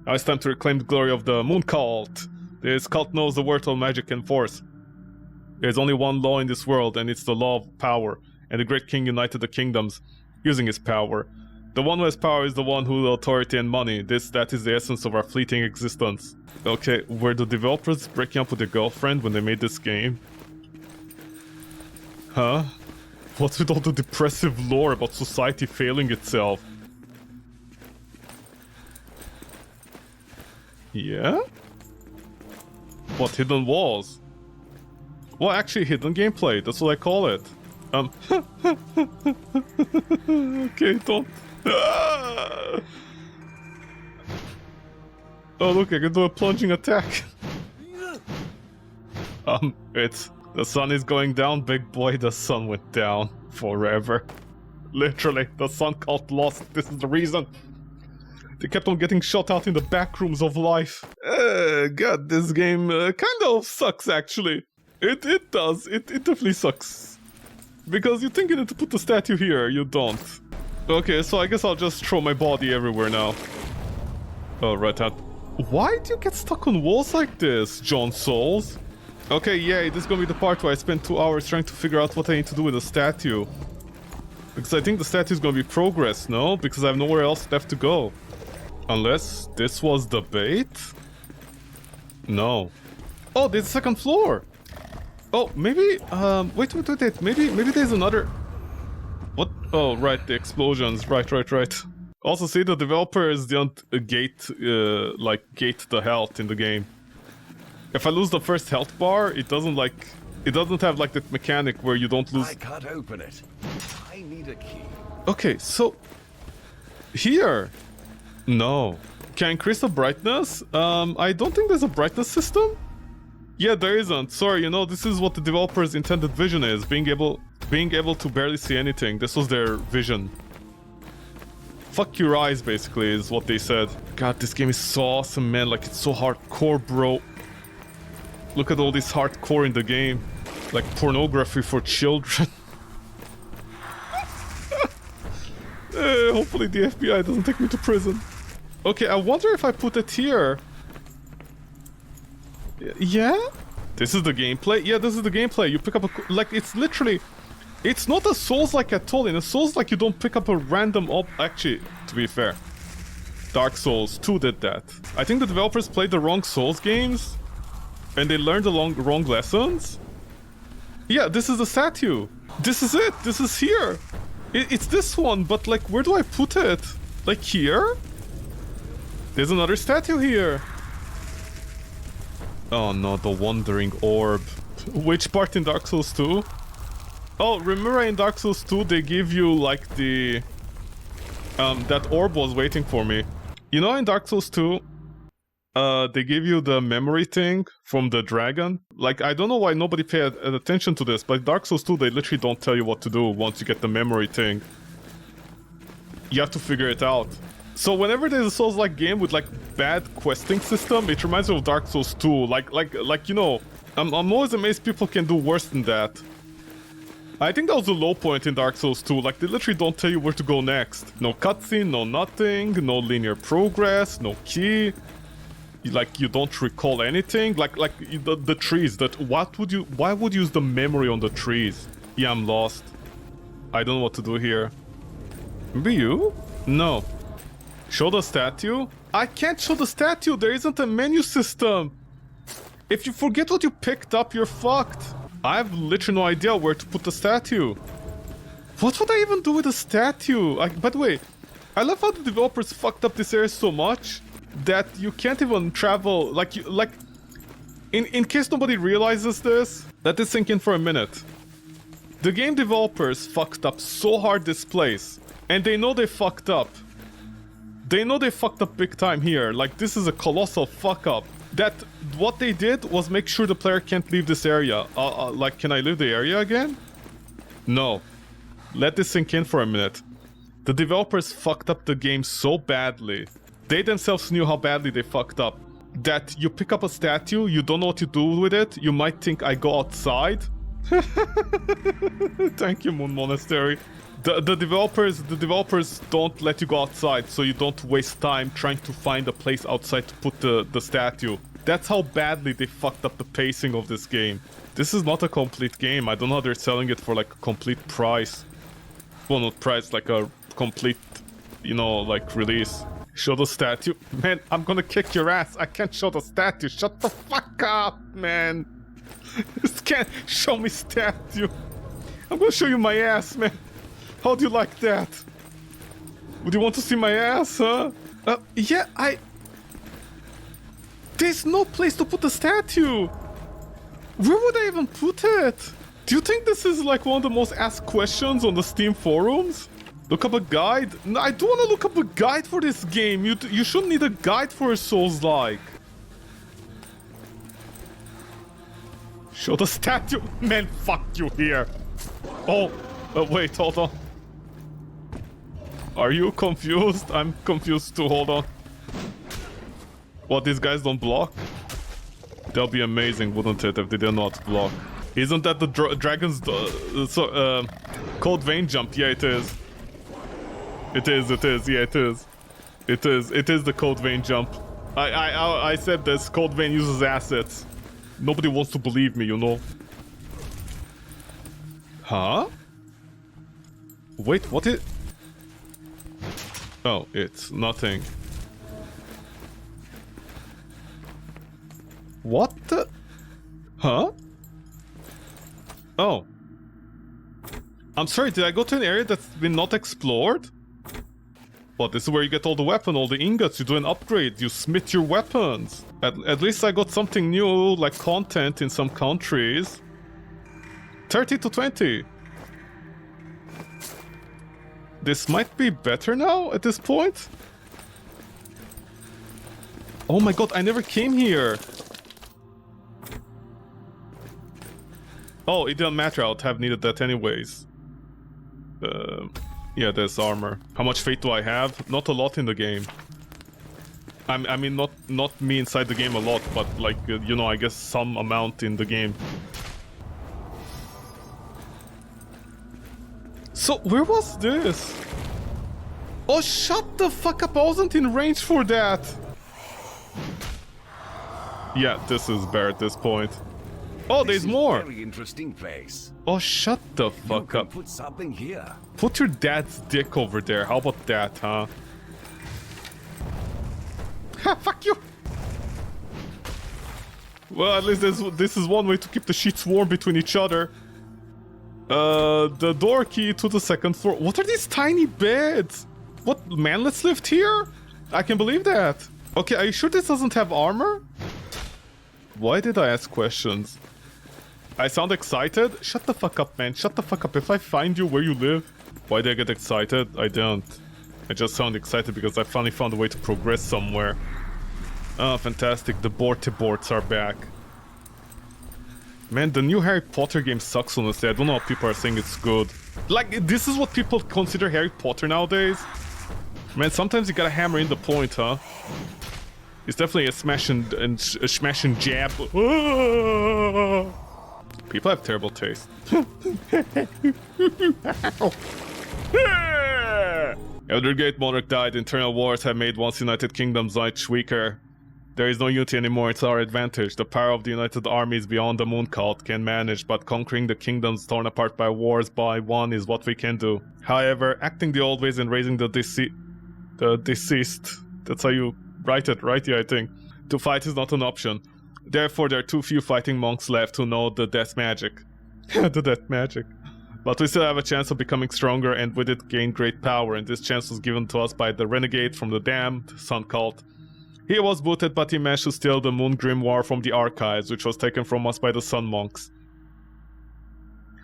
Now it's time to reclaim the glory of the Moon Cult. This cult knows the word of magic and force. There is only one law in this world, and it's the law of power. And the great king united the kingdoms, using his power. The one who has power is the one who has authority and money. That is the essence of our fleeting existence. Okay, were the developers breaking up with their girlfriend when they made this game? Huh? What's with all the depressive lore about society failing itself? Yeah? What, hidden walls? Well, actually, hidden gameplay, that's what I call it. Okay, don't. Oh, look, I can do a plunging attack. It's... The sun is going down, big boy, the sun went down. Forever. Literally, the Sun Cult lost. This is the reason. They kept on getting shot out in the back rooms of life. God, this game kind of sucks, actually. It does. It definitely sucks. Because you think you need to put the statue here, you don't. Okay, so I guess I'll just throw my body everywhere now. Oh, right out. Why do you get stuck on walls like this, John Souls? Okay, yay, this is gonna be the part where I spend 2 hours trying to figure out what I need to do with the statue. Because I think the statue is gonna be progress, no? Because I have nowhere else left to go. Unless this was the bait? No. Oh, there's a second floor! Oh, maybe, wait, maybe there's another... What? Oh, right, the explosions, right. Also, see, the developers don't gate the health in the game. If I lose the first health bar, it doesn't have like that mechanic where you don't lose... I can't open it. I need a key. Okay, so... Here! No. Can I increase the brightness? I don't think there's a brightness system. Yeah, there isn't. Sorry, you know, this is what the developer's intended vision is. Being able to barely see anything. This was their vision. Fuck your eyes, basically, is what they said. God, this game is so awesome, man. Like, it's so hardcore, bro. Look at all this hardcore in the game. Like pornography for children. Hopefully the FBI doesn't take me to prison. Okay, I wonder if I put it here. Yeah? This is the gameplay? Yeah, this is the gameplay. You pick up a... Like, it's literally... It's not a Souls-like at all. In a Souls-like, you don't pick up a random Actually, to be fair, Dark Souls 2 did that. I think the developers played the wrong Souls games. And they learned the wrong lessons? Yeah, this is the statue. This is it. This is here. It's this one, but like, where do I put it? Like here? There's another statue here. Oh no, the Wandering Orb. Which part in Dark Souls 2? Oh, remember in Dark Souls 2 they give you like the... that orb was waiting for me. You know in Dark Souls 2, they give you the memory thing from the dragon. Like, I don't know why nobody paid attention to this, but Dark Souls 2, they literally don't tell you what to do once you get the memory thing. You have to figure it out. So whenever there's a Souls-like game with like bad questing system, it reminds me of Dark Souls 2. Like you know, I'm always amazed people can do worse than that. I think that was the low point in Dark Souls 2. Like, they literally don't tell you where to go next. No cutscene, no nothing, no linear progress, no key. Like, you don't recall anything. Like the trees. Why would you use the memory on the trees? Yeah, I'm lost. I don't know what to do here. Maybe you? No. Show the statue? I can't show the statue. There isn't a menu system. If you forget what you picked up, you're fucked. I have literally no idea where to put the statue. What would I even do with a statue? By the way, I love how the developers fucked up this area so much that you can't even travel. In case nobody realizes this, let this sink in for a minute. The game developers fucked up so hard this place, and they know they fucked up. They know they fucked up big time here. Like, this is a colossal fuck up. That what they did was make sure the player can't leave this area. Like, can I leave the area again? No. Let this sink in for a minute. The developers fucked up the game so badly. They themselves knew how badly they fucked up. That you pick up a statue, you don't know what to do with it, you might think I go outside. Thank you, Moon Monastery. The developers don't let you go outside, so you don't waste time trying to find a place outside to put the statue. That's how badly they fucked up the pacing of this game. This is not a complete game. I don't know how they're selling it for like a complete price. Well, not price, like a complete, you know, like release. Show the statue. Man, I'm gonna kick your ass. I can't show the statue. Shut the fuck up, man. Just can't show me statue. I'm gonna show you my ass, man. How do you like that? Would you want to see my ass, huh? Yeah, There's no place to put the statue! Where would I even put it? Do you think this is like one of the most asked questions on the Steam forums? Look up a guide? No, I don't want to look up a guide for this game. You shouldn't need a guide for a Souls-like. Show the statue. Man, fuck you here. Oh, wait, hold on. Are you confused? I'm confused too, hold on. What, these guys don't block? That'll be amazing, wouldn't it, if they did not block? Isn't that the dragon's Code Vein jump? Yeah, it is. It is, yeah, it is. It is the Code Vein jump. I said this, Code Vein uses assets. Nobody wants to believe me, you know? Huh? Wait, what is... Oh, it's nothing. What the... Huh? Oh. I'm sorry, did I go to an area that's been not explored? Well, this is where you get all the weapon, all the ingots, you do an upgrade, you smith your weapons. At least I got something new, like content in some countries. 30 to 20. This might be better now at this point. Oh my god, I never came here. Oh, it didn't matter, I would have needed that anyways. Yeah, there's armor. How much faith do I have? Not a lot in the game. I mean, not me inside the game a lot, but like, you know, I guess some amount in the game. So, where was this? Oh, shut the fuck up, I wasn't in range for that! Yeah, this is bad at this point. Oh, there's more! Very interesting place. Oh, shut the fuck up. Put something here. Put your dad's dick over there, how about that, huh? Ha, fuck you! Well, at least this is one way to keep the sheets warm between each other. The door key to the second floor. What are these tiny beds? What, manlets lived here? I can believe that. Okay, are you sure this doesn't have armor? Why did I ask questions? I sound excited? Shut the fuck up, man. Shut the fuck up. If I find you where you live... Why did I get excited? I don't. I just sound excited because I finally found a way to progress somewhere. Oh, fantastic. The Bortiborts are back. Man, the new Harry Potter game sucks, honestly. I don't know how people are saying it's good. Like, this is what people consider Harry Potter nowadays? Man, sometimes you gotta hammer in the point, huh? It's definitely a smash and jab. People have terrible taste. Eldergate Monarch died. Internal wars have made once united kingdoms much weaker. There is no unity anymore, it's our advantage. The power of the united armies beyond the moon cult can manage, but conquering the kingdoms torn apart by wars by one is what we can do. However, acting the old ways and raising the deceased, that's how you write it, right? Yeah, I think. To fight is not an option. Therefore, there are too few fighting monks left who know the death magic. The death magic. But we still have a chance of becoming stronger and with it gain great power, and this chance was given to us by the renegade from the damned Sun Cult. He was booted, but he managed to steal the Moon Grimoire from the archives, which was taken from us by the Sun Monks.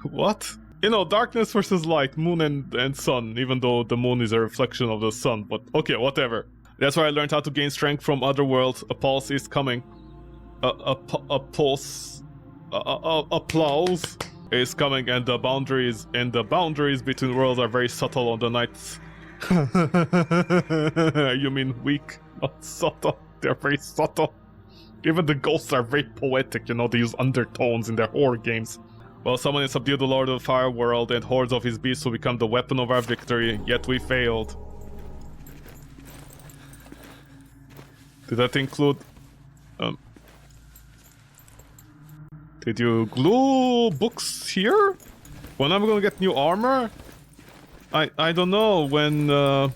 What? You know, darkness versus light, moon and sun, even though the moon is a reflection of the sun, but okay, whatever. That's where I learned how to gain strength from other worlds. A pulse is coming. Applause is coming, and the boundaries between worlds are very subtle on the nights. You mean weak, not subtle. They're very subtle. Even the ghosts are very poetic, you know, they use undertones in their horror games. Well, someone has subdued the Lord of the Fire World, and hordes of his beasts will become the weapon of our victory, yet we failed. Did that include... Did you glue books here? When am I gonna get new armor? I don't know, when, God,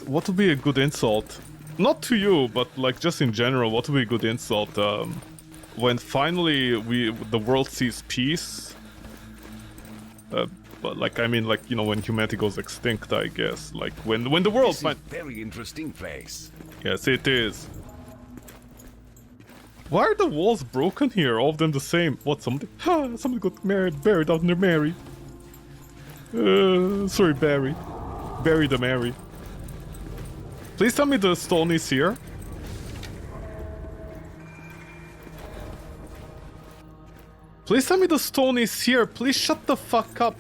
what would be a good insult? Not to you, but, like, just in general, what would be a good insult? When finally the world sees peace? But, like, I mean, like, you know, when humanity goes extinct, I guess. Like, when the world... This is a very interesting place. Yes, it is. Why are the walls broken here? All of them the same. What, somebody got buried out in their Mary. Sorry, Barry. Bury the Mary. Please tell me the stone is here. Please tell me the stone is here. Please shut the fuck up.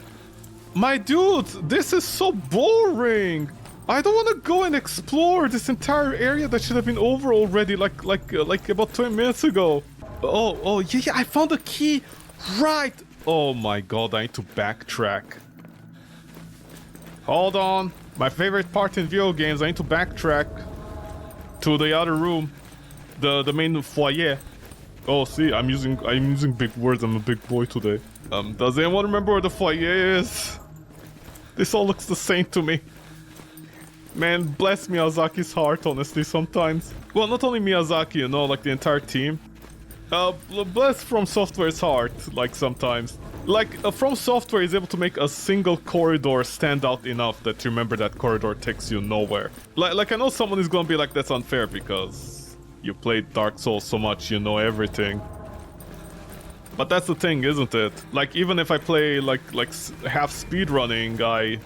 My dude, this is so boring. I don't want to go and explore this entire area that should have been over already, like about 20 minutes ago. Oh, yeah, I found the key. Right. Oh my god, I need to backtrack. Hold on. My favorite part in video games, I need to backtrack to the other room, the main foyer. Oh, see, I'm using big words. I'm a big boy today. Does anyone remember where the foyer is? This all looks the same to me. Man, bless Miyazaki's heart, honestly, sometimes. Well, not only Miyazaki, you know, like the entire team. Bless From Software's heart, like, sometimes. Like, From Software is able to make a single corridor stand out enough that you remember that corridor takes you nowhere. Like I know someone is gonna be like, that's unfair because you played Dark Souls so much, you know everything. But that's the thing, isn't it? Like, even if I play, like half speedrunning,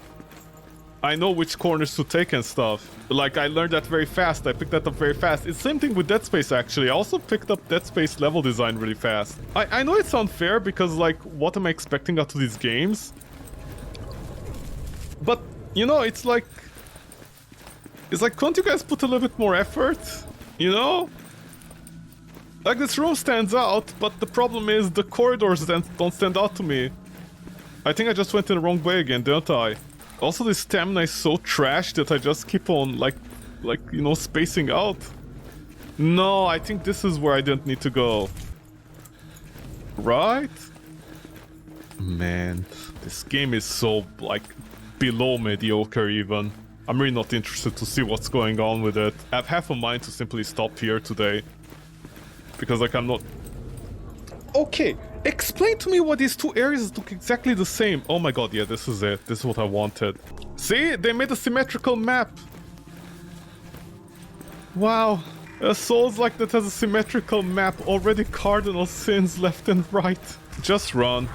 I know which corners to take and stuff. Like, I learned that very fast. I picked that up very fast. It's the same thing with Dead Space, actually. I also picked up Dead Space level design really fast. I know it's unfair because, like, what am I expecting out of these games? But, you know, it's like... couldn't you guys put a little bit more effort? You know? Like, this room stands out, but the problem is the corridors don't stand out to me. I think I just went in the wrong way again, didn't I? Also, this stamina is so trash that I just keep on, like, you know, spacing out. No, I think this is where I didn't need to go. Right? Man, this game is so, like, below mediocre even. I'm really not interested to see what's going on with it. I have half a mind to simply stop here today. Because, like, I'm not... Okay, explain to me why these two areas look exactly the same. Oh my god, yeah, this is it. This is what I wanted. See? They made a symmetrical map. Wow. A Souls-like that has a symmetrical map, already cardinal sins left and right. Just run.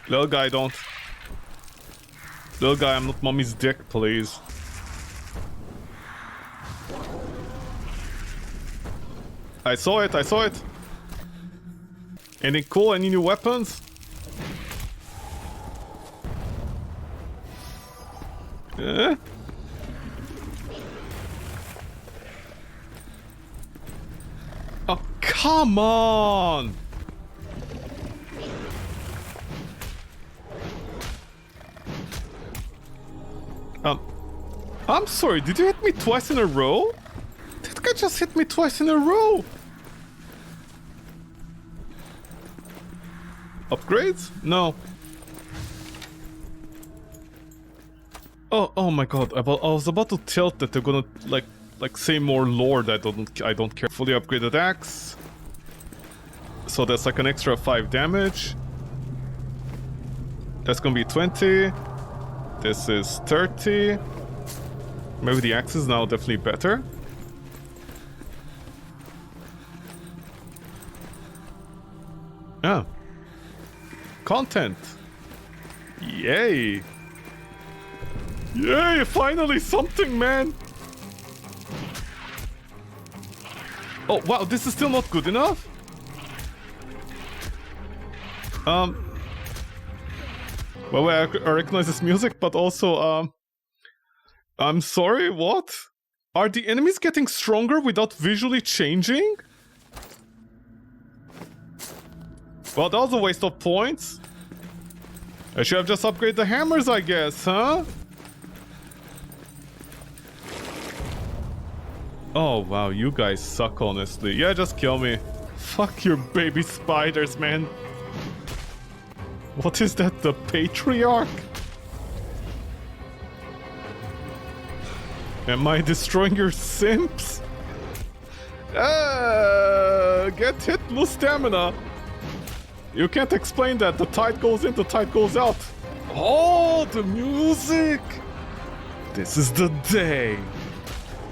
Little guy, don't. Little guy, I'm not mommy's dick, please. I saw it, I saw it. Anything cool? Any new weapons? Eh? Oh, come on! I'm sorry, did you hit me twice in a row? That guy just hit me twice in a row! Upgrades? No. Oh my god, I was about to tilt that they're gonna like say more lore that I don't care. Fully upgraded axe. So that's like an extra 5 damage. That's gonna be 20. This is 30. Maybe the axe is now definitely better. Ah. Content. Yay. Yay, finally something, man. Oh, wow, this is still not good enough? Well, I recognize this music, but also, I'm sorry, what? Are the enemies getting stronger without visually changing? Well, that was a waste of points. I should have just upgraded the hammers, I guess, huh? Oh, wow, you guys suck, honestly. Yeah, just kill me. Fuck your baby spiders, man. What is that, the Patriarch? Am I destroying your simps? Get hit, lose stamina. You can't explain that. The tide goes in, the tide goes out. Oh, the music! This is the day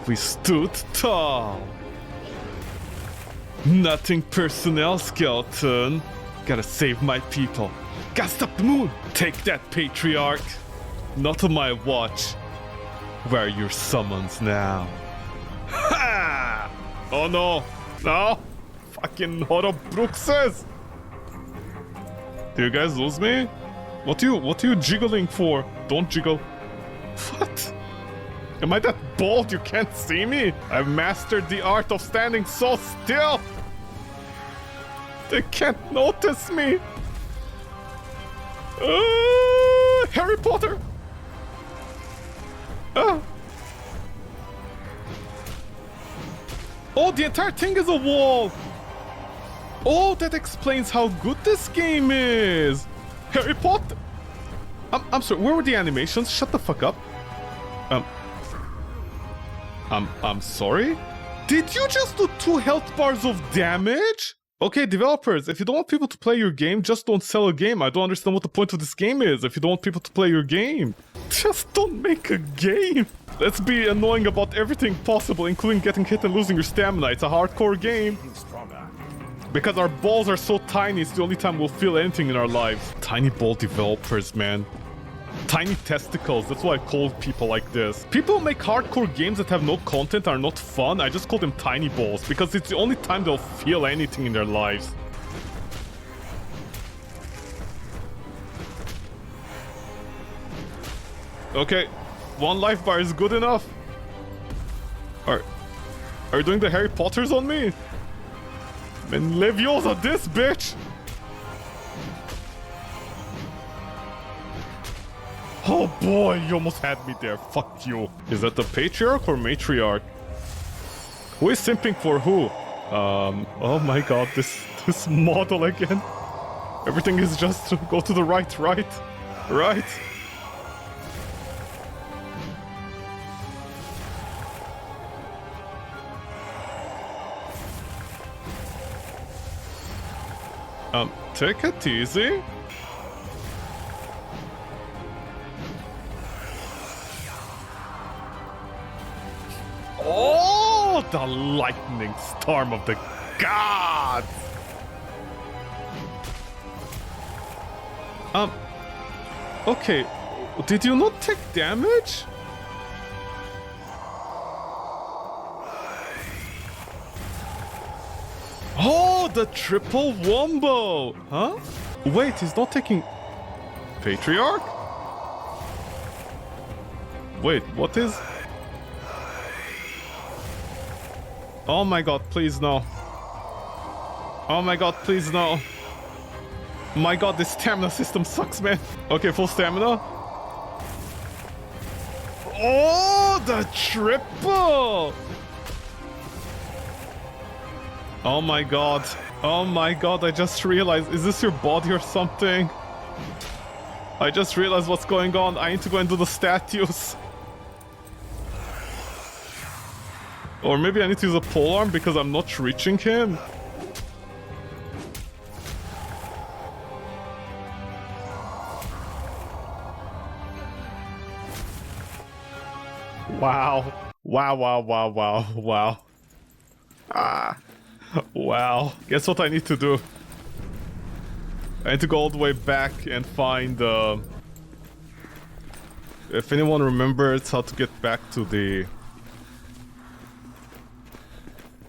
we stood tall. Nothing personnel, skeleton. Gotta save my people. Gotta stop the moon. Take that, Patriarch. Not on my watch. Where are your summons now? Ha! Oh no. No. Fucking Horobruxes. Do you guys lose me? What are you jiggling for? Don't jiggle. What? Am I that bald you can't see me? I've mastered the art of standing so still. They can't notice me. Harry Potter. Oh, the entire thing is a wall. Oh, that explains how good this game is. Harry Potter. I'm sorry, where were the animations? Shut the fuck up. I'm sorry? Did you just do 2 health bars of damage? Okay, developers, if you don't want people to play your game, just don't sell a game. I don't understand what the point of this game is if you don't want people to play your game. Just don't make a game. Let's be annoying about everything possible, including getting hit and losing your stamina. It's a hardcore game. Because our balls are so tiny, it's the only time we'll feel anything in our lives. Tiny ball developers, man. Tiny testicles, that's why I call people like this. People who make hardcore games that have no content are not fun. I just call them tiny balls because it's the only time they'll feel anything in their lives. Okay, 1 life bar is good enough. Are you doing the Harry Potters on me? Man, Leviosa this bitch! Oh boy, you almost had me there. Fuck you. Is that the Patriarch or Matriarch? Who is simping for who? Oh my god, this model again. Everything is just to go to the right. Right. Take it easy. the lightning storm of the gods! Okay, did you not take damage? Oh, the triple wombo! Huh? Wait, he's not taking... Patriarch? Wait, what is... Oh my god, please no. Oh my god, please no. My god, this stamina system sucks, man. Okay, full stamina. Oh, the triple! Oh my god. Oh my god, I just realized. Is this your body or something? I just realized what's going on. I need to go and do the statues. Or maybe I need to use a polearm because I'm not reaching him. Wow. Wow, wow, wow, wow, wow. Ah. Wow. Guess what I need to do? I need to go all the way back and find... if anyone remembers how to get back to the...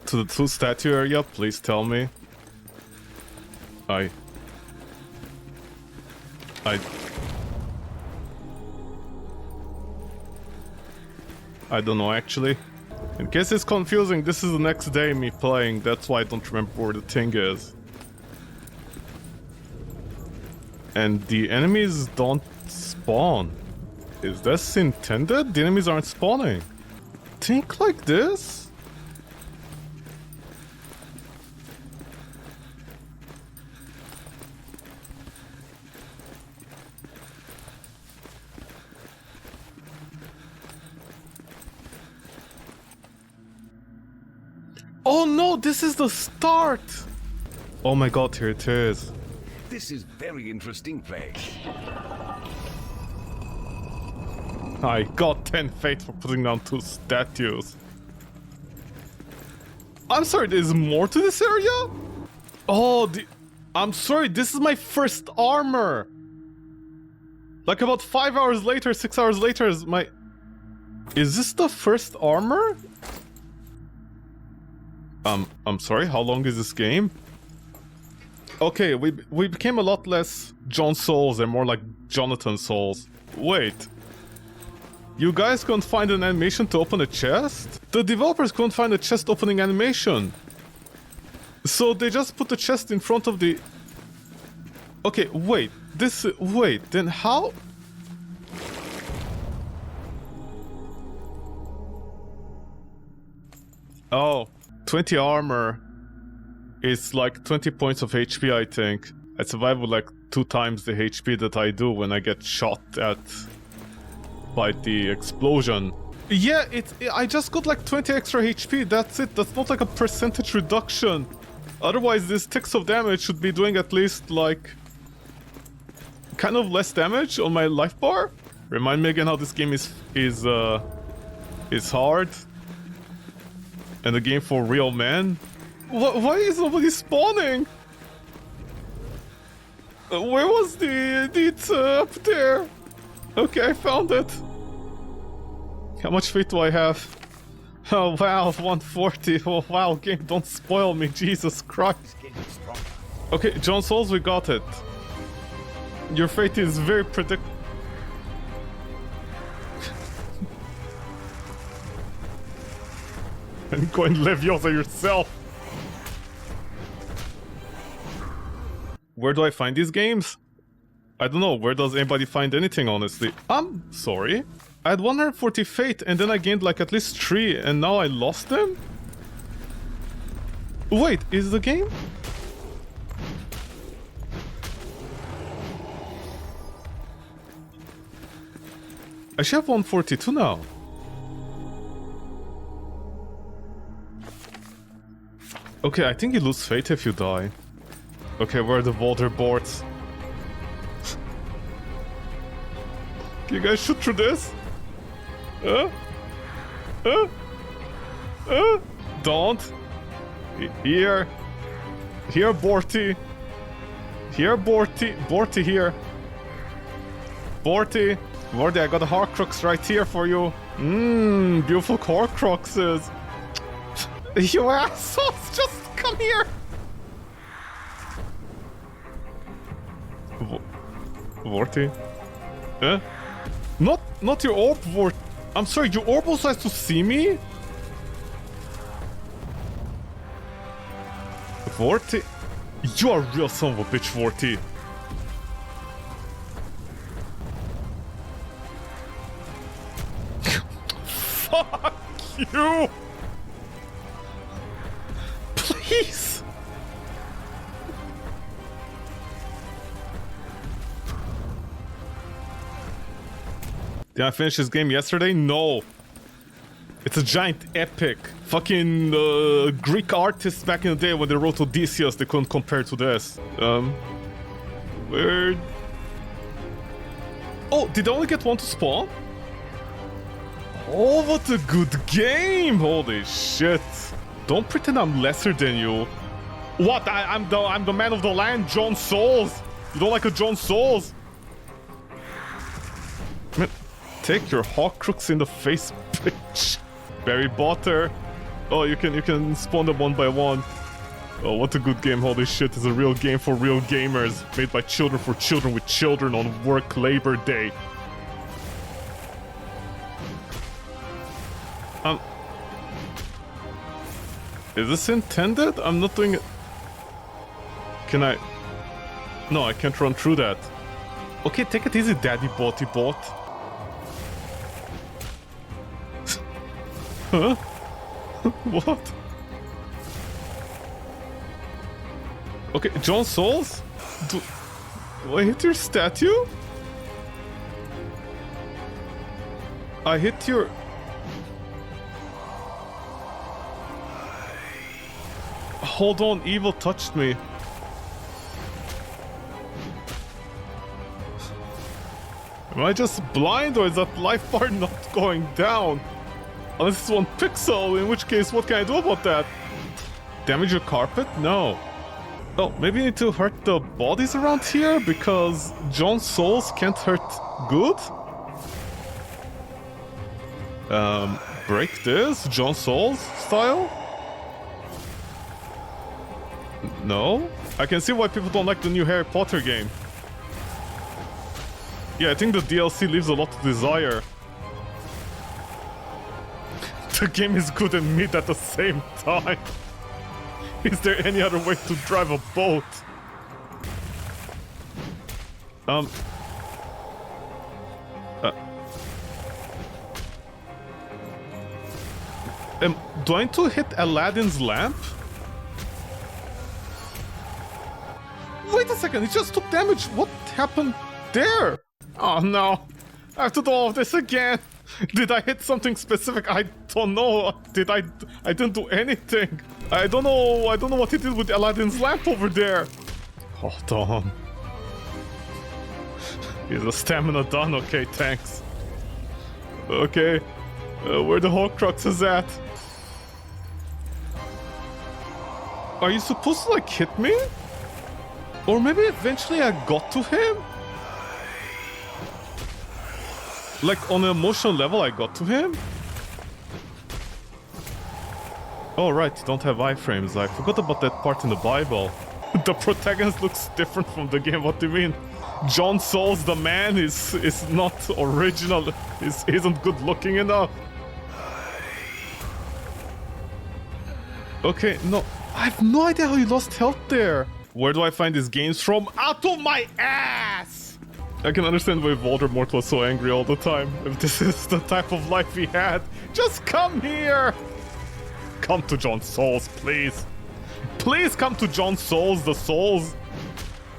to the 2 statue area, please tell me. I don't know, actually. In case it's confusing, this is the next day me playing, that's why I don't remember where the thing is. And the enemies don't spawn. Is this intended? The enemies aren't spawning. Think like this? Oh no, this is the start! Oh my god, here it is. This is very interesting place. I got 10 fate for putting down 2 statues. I'm sorry, there's more to this area? Oh, I'm sorry, this is my first armor! Like about 5 hours later, 6 hours later is my... Is this the first armor? I'm sorry, how long is this game? Okay, we became a lot less John Souls and more like Jonathan Souls. Wait. You guys couldn't find an animation to open a chest? The developers couldn't find a chest opening animation. So they just put the chest in front of the... Okay, wait. Wait, then how... Oh. 20 armor is like 20 points of HP, I think. I survive with like 2 times the HP that I do when I get shot at by the explosion. Yeah, I just got like 20 extra HP, that's it. That's not like a percentage reduction. Otherwise, this ticks of damage should be doing at least like kind of less damage on my life bar. Remind me again how this game is hard. And a game for real men? Why is nobody spawning? Where was it up there? Okay, I found it. How much fate do I have? Oh wow, 140. Oh wow, game, don't spoil me, Jesus Christ. Okay, John Souls, we got it. Your fate is very predictable. And go and Leviosa yourself. Where do I find these games? I don't know. Where does anybody find anything, honestly? I'm sorry. I had 140 fate and then I gained like at least 3 and now I lost them? Wait, is the game? I should have 142 now. Okay, I think you lose fate if you die. Okay, where are the Volder boards? Can you guys shoot through this? Don't. Here. Here, Borty. Here, Borty. Borty, here. Borty. Borty, I got a Horcrux right here for you. Beautiful Horcruxes. You assholes, just come here. Vorty? Eh? Not your orb, Vort. I'm sorry, your orb also has to see me? Vorty? You are a real son of a bitch, Vorty. Fuck you! Please! Did I finish this game yesterday? No. It's a giant epic. Fucking Greek artists back in the day when they wrote Odysseus, they couldn't compare to this. Weird. Oh, did I only get one to spawn? Oh, what a good game! Holy shit. Don't pretend I'm lesser than you. What? I'm the man of the land, John Souls. You don't like a John Souls? Man, take your Horcrux in the face, bitch. Barry Botter. Oh, you can spawn them one by one. Oh, what a good game. Holy shit, it's a real game for real gamers. Made by children for children with children on work Labor Day. Is this intended? I'm not doing it. Can I? No, I can't run through that. Okay, take it easy, Daddy Boty Bot. Huh? What? Okay, John Souls? Do I hit your statue? I hit your... Hold on, evil touched me. Am I just blind, or is that life bar not going down? Unless it's 1 pixel, in which case, what can I do about that? Damage your carpet? No. Oh, maybe you need to hurt the bodies around here, because John Souls can't hurt good? Break this? John Souls style? No? I can see why people don't like the new Harry Potter game. Yeah, I think the DLC leaves a lot to desire. The game is good and mid at the same time. Is there any other way to drive a boat? Do I need to hit Aladdin's lamp? Wait a second, it just took damage. What happened there? Oh no, I have to do all of this again. Did I hit something specific? I don't know. Did I didn't do anything. I don't know what he did with Aladdin's lamp over there. Hold on. Is the stamina done? Okay, thanks. Okay. Where the Horcrux is at? Are you supposed to like hit me? Or maybe eventually I got to him? Like on an emotional level I got to him? Oh right, you don't have iframes. I forgot about that part in the Bible. The protagonist looks different from the game. What do you mean? John Souls the man is not original, isn't good looking enough. Okay, no, I have no idea how you lost health there. Where do I find these games from? Out of my ass! I can understand why Voldemort was so angry all the time. If this is the type of life he had, just come here! Come to John Souls, please. Please come to John Souls, the Souls.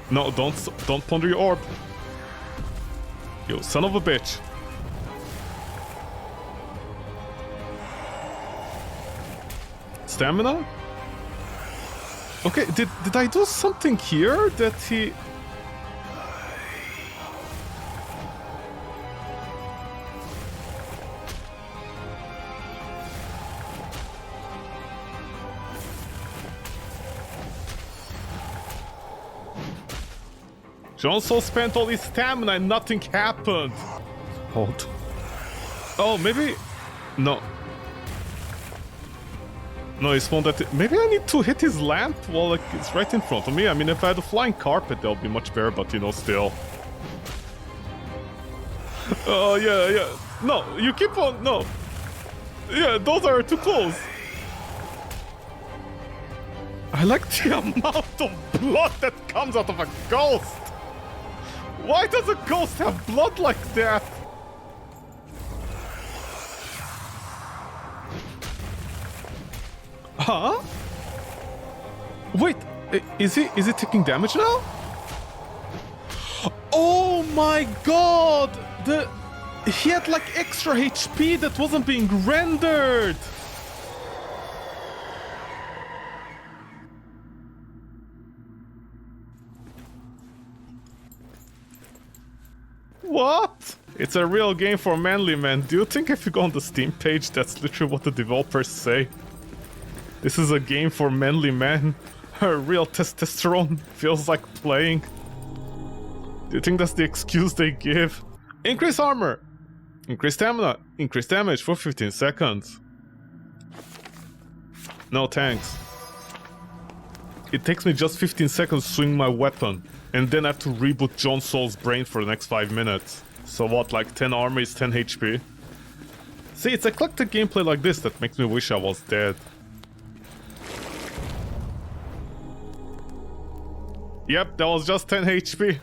No, don't ponder your orb. You son of a bitch. Stamina? Okay, did I do something here that he... Jon Sol spent all his stamina and nothing happened. Hold. Oh, maybe... No. No, he spawned at... Maybe I need to hit his lamp while like, it's right in front of me. I mean, if I had a flying carpet, that would be much better, but you know, still. Oh, yeah. No, you keep on... No. Yeah, those are too close. I like the amount of blood that comes out of a ghost. Why does a ghost have blood like that? Huh? Wait, is he taking damage now? Oh my god! He had like extra HP that wasn't being rendered! What? It's a real game for manly men. Do you think if you go on the Steam page, that's literally what the developers say? This is a game for manly men. Real testosterone feels like playing. Do you think that's the excuse they give? Increase armor! Increase stamina! Increase damage for 15 seconds. No thanks. It takes me just 15 seconds to swing my weapon. And then I have to reboot Jon Sol's brain for the next 5 minutes. So what, like 10 armor is 10 HP? See, it's eclectic gameplay like this that makes me wish I was dead. Yep, that was just 10 HP.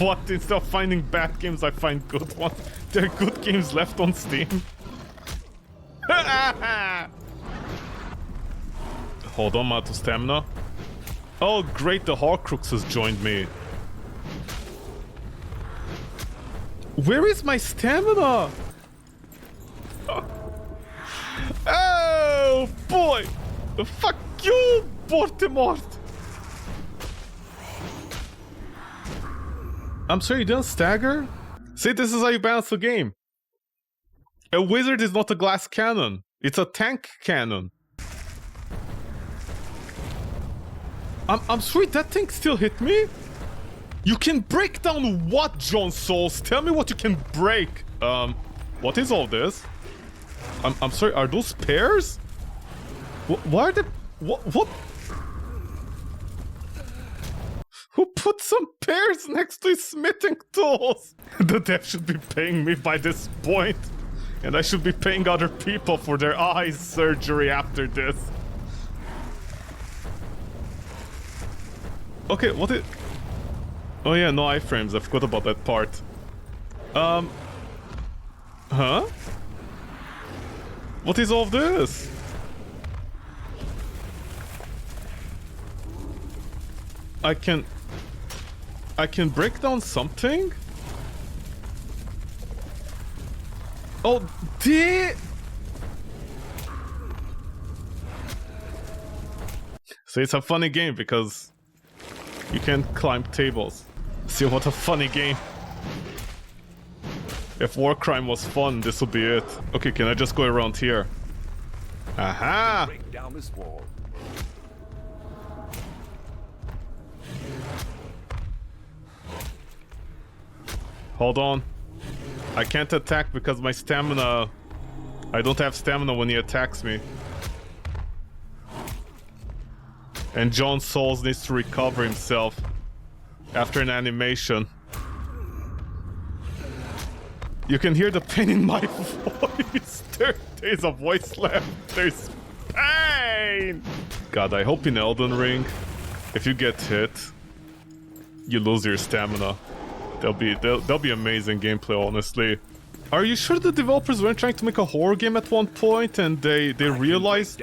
What? Instead of finding bad games, I find good ones. There are good games left on Steam. Hold on, I'm out of stamina. Oh great, the Horcrux has joined me. Where is my stamina? Oh boy! Fuck you, Voldemort! I'm sorry, you didn't stagger? See, this is how you balance the game. A wizard is not a glass cannon. It's a tank cannon. I'm sorry, that thing still hit me? You can break down what, Jon Sols? Tell me what you can break. What is all this? I'm sorry, are those pears? Why are they... What? Who put some pears next to his smithing tools? The dev should be paying me by this point. And I should be paying other people for their eyes surgery after this. Okay, what is... Oh yeah, no iframes, I forgot about that part. Huh? What is all of this? I can break down something? Oh, So it's a funny game because you can climb tables. See, what a funny game. If Warcrime was fun, this would be it. Okay, can I just go around here? Aha! Break down this wall. Hold on. I can't attack because my stamina... I don't have stamina when he attacks me. And Jon Sols needs to recover himself after an animation. You can hear the pain in my voice. There's a voice left. There's pain! God, I hope in Elden Ring, if you get hit, you lose your stamina. That'll be amazing gameplay, honestly. Are you sure the developers weren't trying to make a horror game at one point and they realized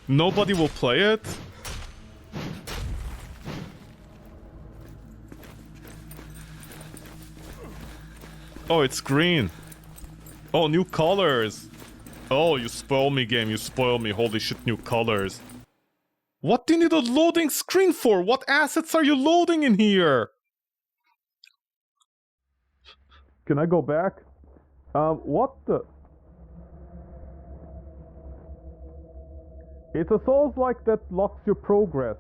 nobody will play it? Oh, it's green. Oh, new colors. Oh, you spoil me, game. You spoil me. Holy shit, new colors. What do you need a loading screen for? What assets are you loading in here? Can I go back? What the... It's a Souls-like that locks your progress.